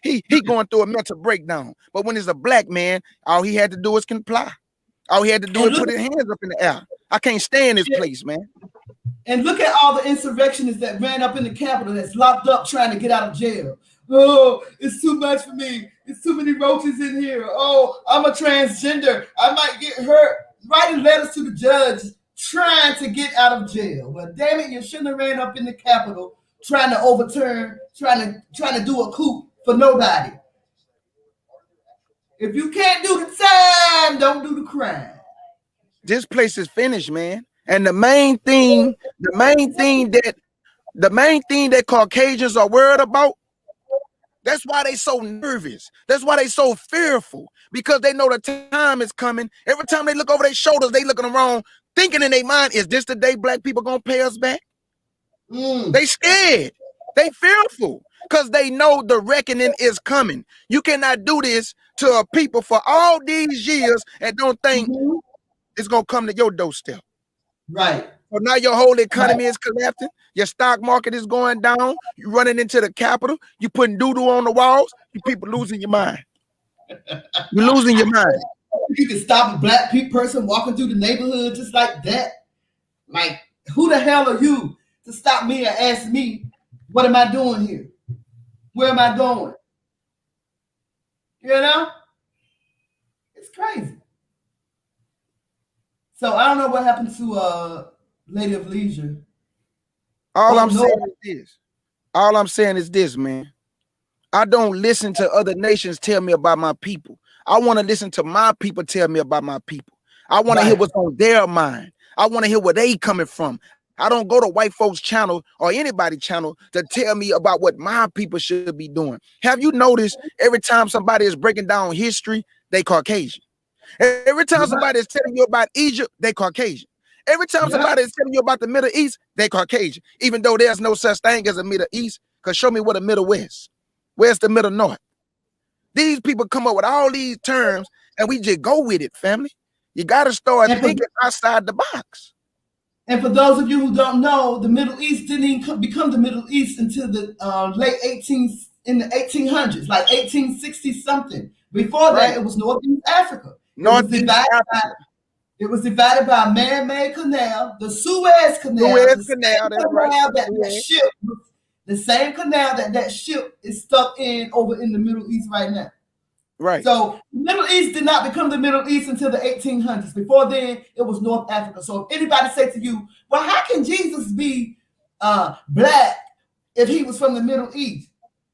He going through a mental breakdown. But when it's a black man, all he had to do was comply. All he had to do is put his hands up in the air. I can't stay in this place, man. And look at all the insurrectionists that ran up in the Capitol that's locked up trying to get out of jail. Oh, it's too much for me. It's too many roaches in here. Oh, I'm a transgender. I might get hurt. Writing letters to the judge trying to get out of jail. Well, damn it, you shouldn't have ran up in the Capitol trying to overturn, trying to do a coup for nobody. If you can't do the time, don't do the crime. This place is finished, man. And the main thing that Caucasians are worried about, that's why they so nervous. That's why they so fearful, because they know the time is coming. Every time they look over their shoulders, they looking around, thinking in their mind, is this the day black people gonna pay us back? They scared. They fearful because they know the reckoning is coming. You cannot do this to a people for all these years and don't think it's gonna come to your doorstep. Right. So now your whole economy is collapsing. Your stock market is going down. You running into the Capitol. You putting doo-doo on the walls. You people losing your mind. You're losing your mind. You can stop a black person walking through the neighborhood just like that. Like, who the hell are you to stop me and ask me, what am I doing here? Where am I going? You know? It's crazy. So I don't know what happened to Lady of Leisure. All I'm saying is this, man. I don't listen to other nations tell me about my people. I want to listen to my people tell me about my people. I want to hear what's on their mind. I want to hear where they coming from. I don't go to white folks' channel or anybody's channel to tell me about what my people should be doing. Have you noticed every time somebody is breaking down history, they Caucasian? Every time somebody is telling you about Egypt, they Caucasian. Every time somebody is telling you about the Middle East, they Caucasian. Even though there's no such thing as a Middle East, because show me what a Middle West. Where's the Middle North? These people come up with all these terms, and we just go with it, family. You got to start thinking outside the box. And for those of you who don't know, the Middle East didn't even become the Middle East until the late 1800s, like 1860 something. Before that, it was Northeast Africa. It was divided by a man-made canal, the Suez Canal. The same canal that ship is stuck in over in the Middle East right now. Right. So the Middle East did not become the Middle East until the 1800s. Before then, it was North Africa. So if anybody say to you, well, how can Jesus be black if he was from the Middle East?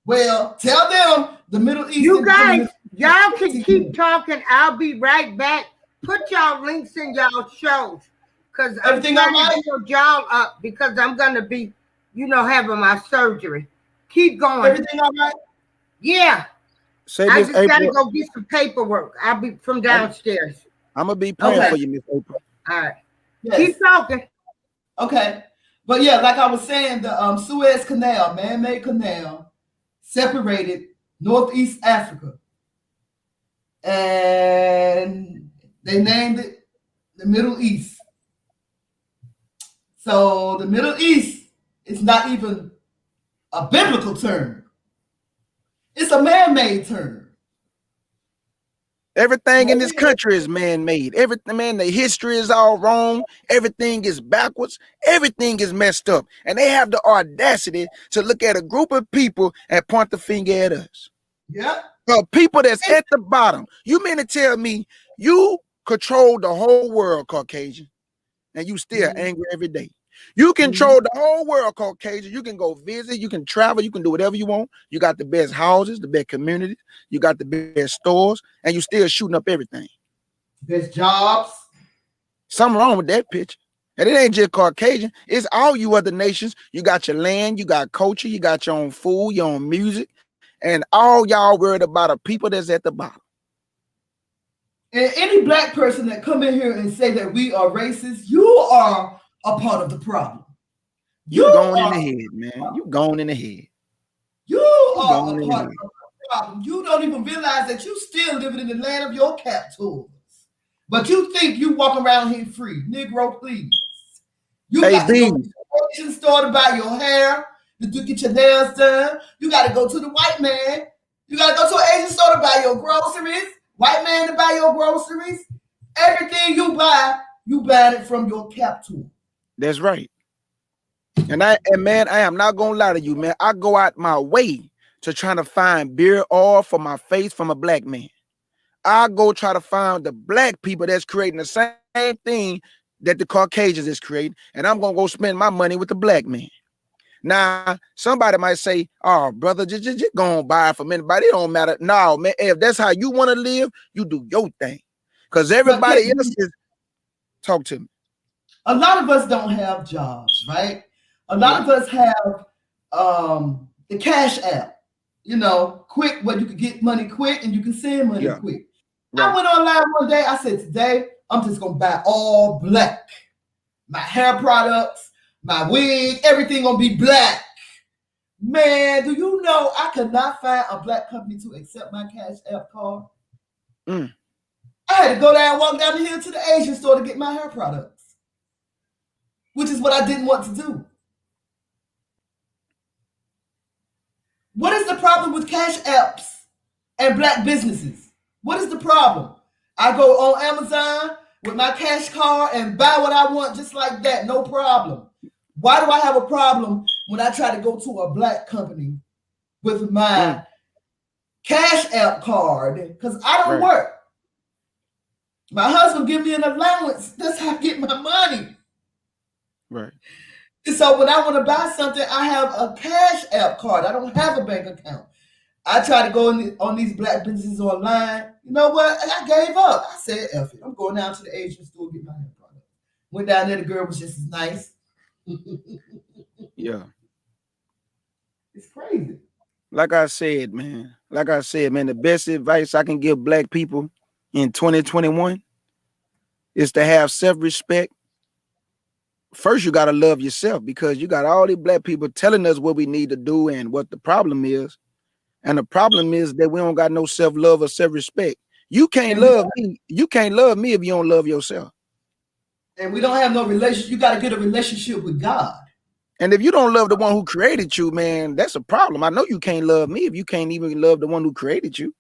Well, tell them the Middle East. You guys, y'all can keep talking. I'll be right back. Put y'all links in y'all shows. Because I'm trying to build y'all up because I'm going to be, having my surgery. Keep going. Everything all right? Yeah. I just got to go get some paperwork. I'll be from downstairs. I'm going to be praying for you, Miss April. All right. Yes. Keep talking. Okay. But yeah, like I was saying, the Suez Canal, man-made canal, separated Northeast Africa. And they named it the Middle East. So the Middle East is not even a biblical term. It's a man-made term. Everything in this country is man-made. Everything, man, the history is all wrong. Everything is backwards. Everything is messed up. And they have the audacity to look at a group of people and point the finger at us. Yeah. The people that's at the bottom. You mean to tell me you control the whole world, Caucasian, and you still angry every day? You control the whole world, Caucasian. You can go visit, you can travel, you can do whatever you want. You got the best houses, the best communities, you got the best stores, and you still shooting up everything. Best jobs. Something wrong with that picture. And it ain't just Caucasian. It's all you other nations. You got your land, you got culture, you got your own food, your own music, and all y'all worried about are people that's at the bottom. And any black person that come in here and say that we are racist, you are a part of the problem. You going in the head, man. You going in the head. You are a part of the problem. You don't even realize that you still living in the land of your captors. But you think you walk around here free. Negro, please. You got to go to the Asian store to buy your hair, to get your nails done. You got to go to the white man. You got to go to an Asian store to buy your groceries. White man to buy your groceries. Everything you buy it from your captor. That's right. And man, I am not gonna lie to you, man. I go out my way to try to find beard oil for my face from a black man. I go try to find the black people that's creating the same thing that the Caucasians is creating, and I'm gonna go spend my money with the black man. Now, somebody might say, "Oh, brother, just go and buy it from anybody. It don't matter." No, man. If that's how you want to live, you do your thing, because everybody else is. Talk to me. A lot of us don't have jobs, right? A lot of us have the Cash App, quick, where you can get money quick and you can send money quick. Right. I went online one day. I said, today, I'm just going to buy all black. My hair products, my wig, everything going to be black. Man, do you know I could not find a black company to accept my Cash App card? I had to go down, walk down the hill to the Asian store to get my hair products, which is what I didn't want to do. What is the problem with Cash Apps and black businesses? What is the problem? I go on Amazon with my cash card and buy what I want just like that, no problem. Why do I have a problem when I try to go to a black company with my Cash App card? Because I don't work. My husband give me an allowance. That's how I get my money. Right. And so when I want to buy something, I have a Cash App card. I don't have a bank account. I try to go on these black businesses online. You know what? I gave up. I said, F it. I'm going down to the Asian store to get my hair product. Went down there. The girl was just as nice. Yeah. It's crazy. Like I said, man, the best advice I can give black people in 2021 is to have self-respect. First, you got to love yourself, because you got all these black people telling us what we need to do and what the problem is. And the problem is that we don't got no self-love or self-respect. You can't love me. You can't love me if you don't love yourself. And we don't have no relationship. You got to get a relationship with God. And if you don't love the one who created you, man, that's a problem. I know you can't love me if you can't even love the one who created you.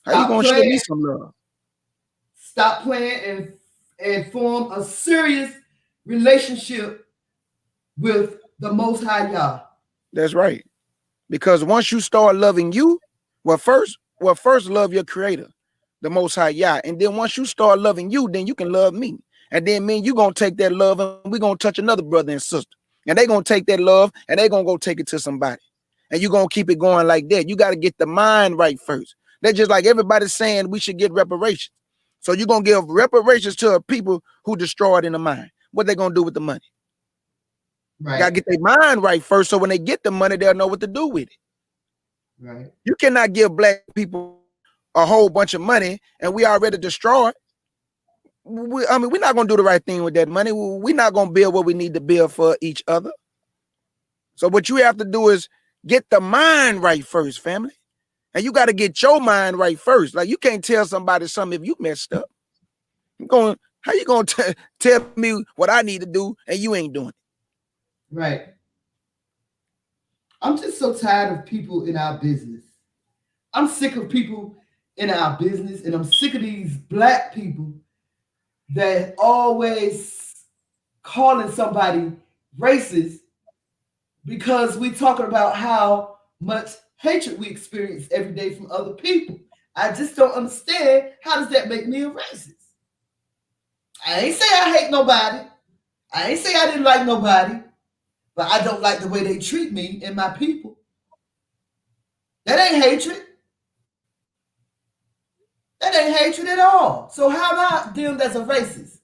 How you going to show me some love? Stop playing and form a serious relationship with the Most High Yah. That's right. Because once you start loving you, first love your creator, the Most High Yah. And then once you start loving you, then you can love me. And then me and you going to take that love and we're going to touch another brother and sister. And they're going to take that love and they're going to go take it to somebody. And you're going to keep it going like that. You got to get the mind right first. That's just like everybody's saying we should get reparations. So you're going to give reparations to people who destroyed in the mind. What they going to do with the money? Right. Got to get their mind right first, so when they get the money, they'll know what to do with it. Right. You cannot give black people a whole bunch of money and we already destroyed. We're not going to do the right thing with that money. We're not going to build what we need to build for each other. So what you have to do is get the mind right first, family. And you got to get your mind right first. Like, you can't tell somebody something if you messed up. How you going to tell me what I need to do and you ain't doing it? Right. I'm just so tired of people in our business. I'm sick of people in our business, and I'm sick of these black people that always calling somebody racist because we talking about how much hatred we experience every day from other people. I just don't understand, how does that make me a racist? I ain't say I hate nobody. I ain't say I didn't like nobody, but I don't like the way they treat me and my people. That ain't hatred. That ain't hatred at all. So how am I deemed as a racist?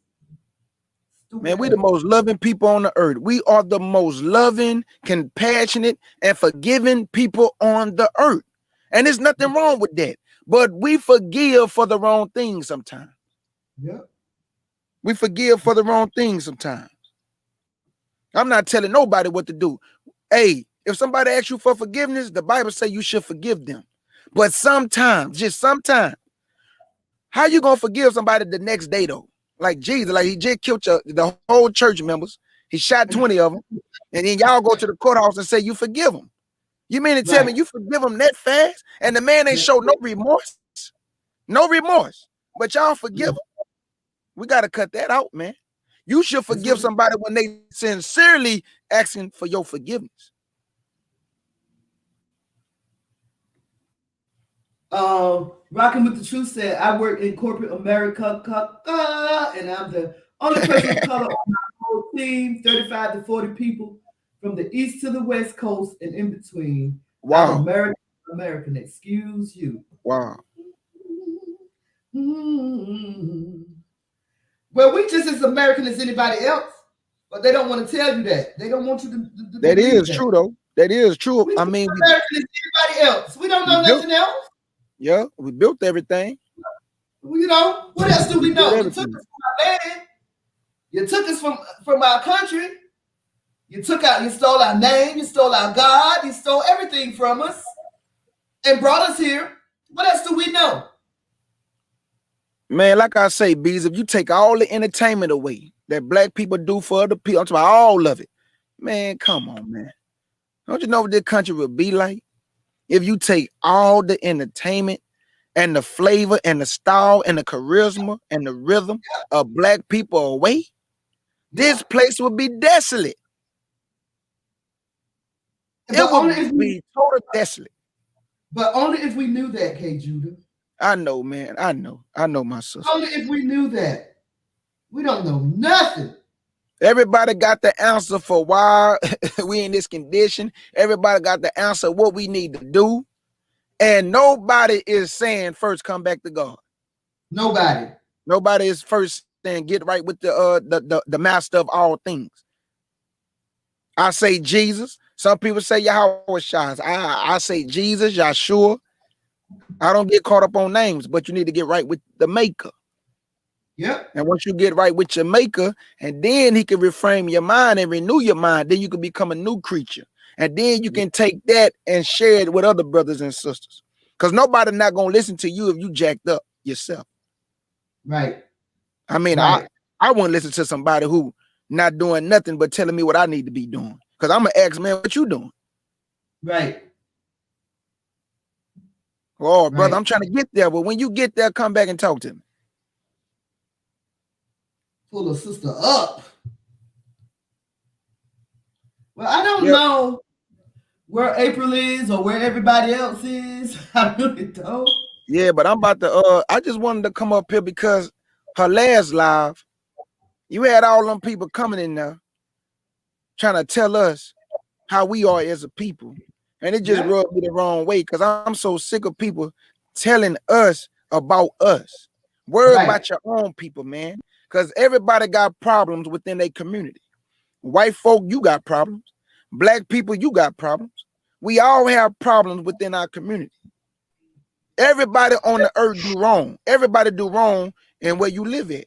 Man, we the most loving people on the earth. We are the most loving, compassionate, and forgiving people on the earth. And there's nothing wrong with that. But we forgive for the wrong things sometimes. Yeah. We forgive for the wrong things sometimes. I'm not telling nobody what to do. Hey, if somebody asks you for forgiveness, the Bible says you should forgive them. But sometimes, just sometimes, how you gonna forgive somebody the next day though? Like Jesus, like he just killed the whole church members. He shot 20 of them, and then y'all go to the courthouse and say you forgive them. You mean to tell me you forgive them that fast? And the man ain't show no remorse, no remorse. But y'all forgive him. We gotta cut that out, man. You should forgive somebody when they sincerely asking for your forgiveness. Rocking with the Truth said, I work in corporate America, and I'm the only person of color on my whole team, 35 to 40 people from the east to the west coast and in between. Wow. I'm American, excuse you. Wow. Well, we just as American as anybody else, but they don't want to tell you that. They don't want you to that is true, though. That is true. We I mean, American as anybody else. We don't know nothing else. Yeah, we built everything. You know, what else do we know? You took us from our land. You took us from our country. You stole our name, you stole our God, you stole everything from us and brought us here. What else do we know? Man, like I say, Bees, if you take all the entertainment away that black people do for other people, I'm talking about all of it. Man, come on, man. Don't you know what this country would be like if you take all the entertainment and the flavor and the style and the charisma and the rhythm of black people away? This place would be desolate. It would be total desolate. But only if we knew that, K. Judah. I know, man. I know my sister. Only if we knew that. We don't know nothing. Everybody got the answer for why we in this condition. Everybody got the answer what we need to do. And nobody is saying first come back to God. Nobody. Nobody is first saying get right with the master of all things. I say Jesus. Some people say Yahweh Shai. I say Jesus, Yahshua. I don't get caught up on names, but you need to get right with the maker. Yep. And once you get right with your maker, and then he can reframe your mind and renew your mind, then you can become a new creature. And then you can take that and share it with other brothers and sisters. Because nobody's not going to listen to you if you jacked up yourself. Right. I mean, right. I wouldn't listen to somebody who not doing nothing but telling me what I need to be doing. Because I'm going to ask, man, what you doing? Right. Oh, brother, I'm trying to get there. But when you get there, come back and talk to me. Pull a sister up. Well, I don't know where April is or where everybody else is. I really don't. Yeah, but I'm about to I just wanted to come up here because her last live, you had all them people coming in there trying to tell us how we are as a people. And it just rubbed me the wrong way because I'm so sick of people telling us about us. Worry about your own people, man. Because everybody got problems within their community. White folk, you got problems. Black people, you got problems. We all have problems within our community. Everybody on the earth do wrong. Everybody do wrong in where you live at.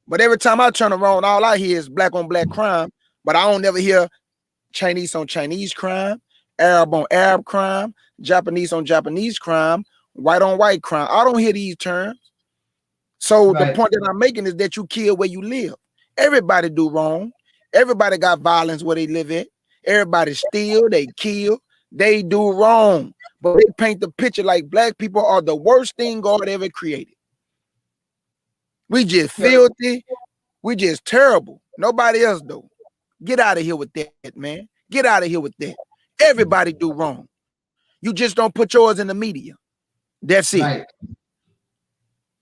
But every time I turn around, all I hear is black on black crime. But I don't ever hear Chinese on Chinese crime, Arab on Arab crime, Japanese on Japanese crime, white on white crime. I don't hear these terms. So the point that I'm making is that you kill where you live. Everybody do wrong. Everybody got violence where they live at. Everybody steal, they kill, they do wrong. But they paint the picture like black people are the worst thing God ever created. We just filthy. We just terrible. Nobody else do. Get out of here with that, man. Get out of here with that. Everybody do wrong. You just don't put yours in the media. That's it.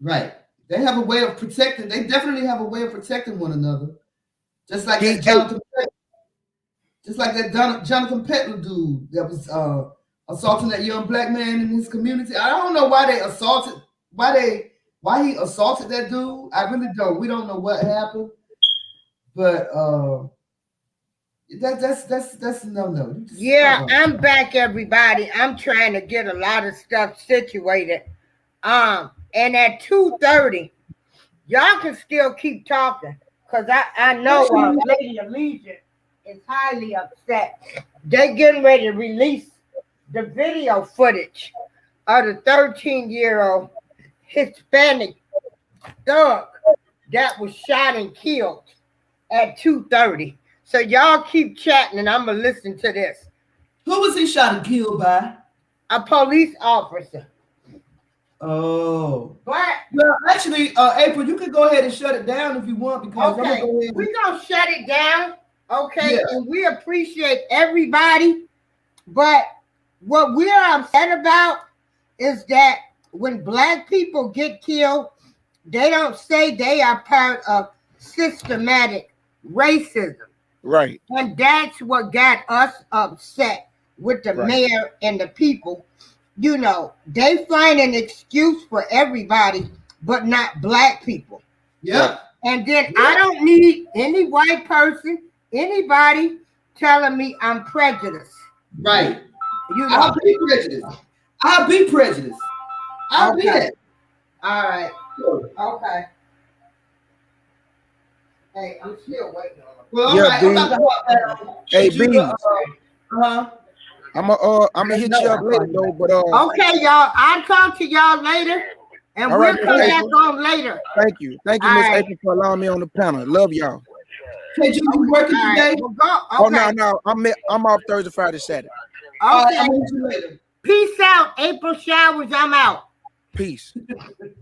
Right. They have a way of protecting. They definitely have a way of protecting one another Just like that Jonathan Petler dude that was assaulting that young black man in his community. I don't know why he assaulted that dude. I really don't. We don't know what happened, but that's no. Yeah, I'm back, everybody. I'm trying to get a lot of stuff situated. And at 2:30, y'all can still keep talking because I know Lady Allegiant is highly upset. They're getting ready to release the video footage of the 13-year-old Hispanic thug that was shot and killed at 2:30. So y'all keep chatting and I'm going to listen to this. Who was he shot and killed by? A police officer. Oh. But well, actually, April, you can go ahead and shut it down if you want because okay, we're going to shut it down. Okay, yeah. And we appreciate everybody. But what we're upset about is that when black people get killed, they don't say they are part of systematic racism. Right. And that's what got us upset with the mayor and the people. You know, they find an excuse for everybody, but not black people. Yeah. And then I don't need any white person, anybody telling me I'm prejudiced. Right. You know, I'll be prejudiced. I'll be that. All right. Okay. Hey, I'm still waiting on them. Well, yeah, right. I'm about to hop back. Hey, B. I'm gonna hit you up later though, but okay, y'all. I'll talk to y'all later, and we'll come back on later. Thank you, Miss April, for allowing me on the panel. Love y'all. Hey, you working today? Oh no, I'm off Thursday, Friday, Saturday. Okay. Peace out, April Showers. I'm out. Peace.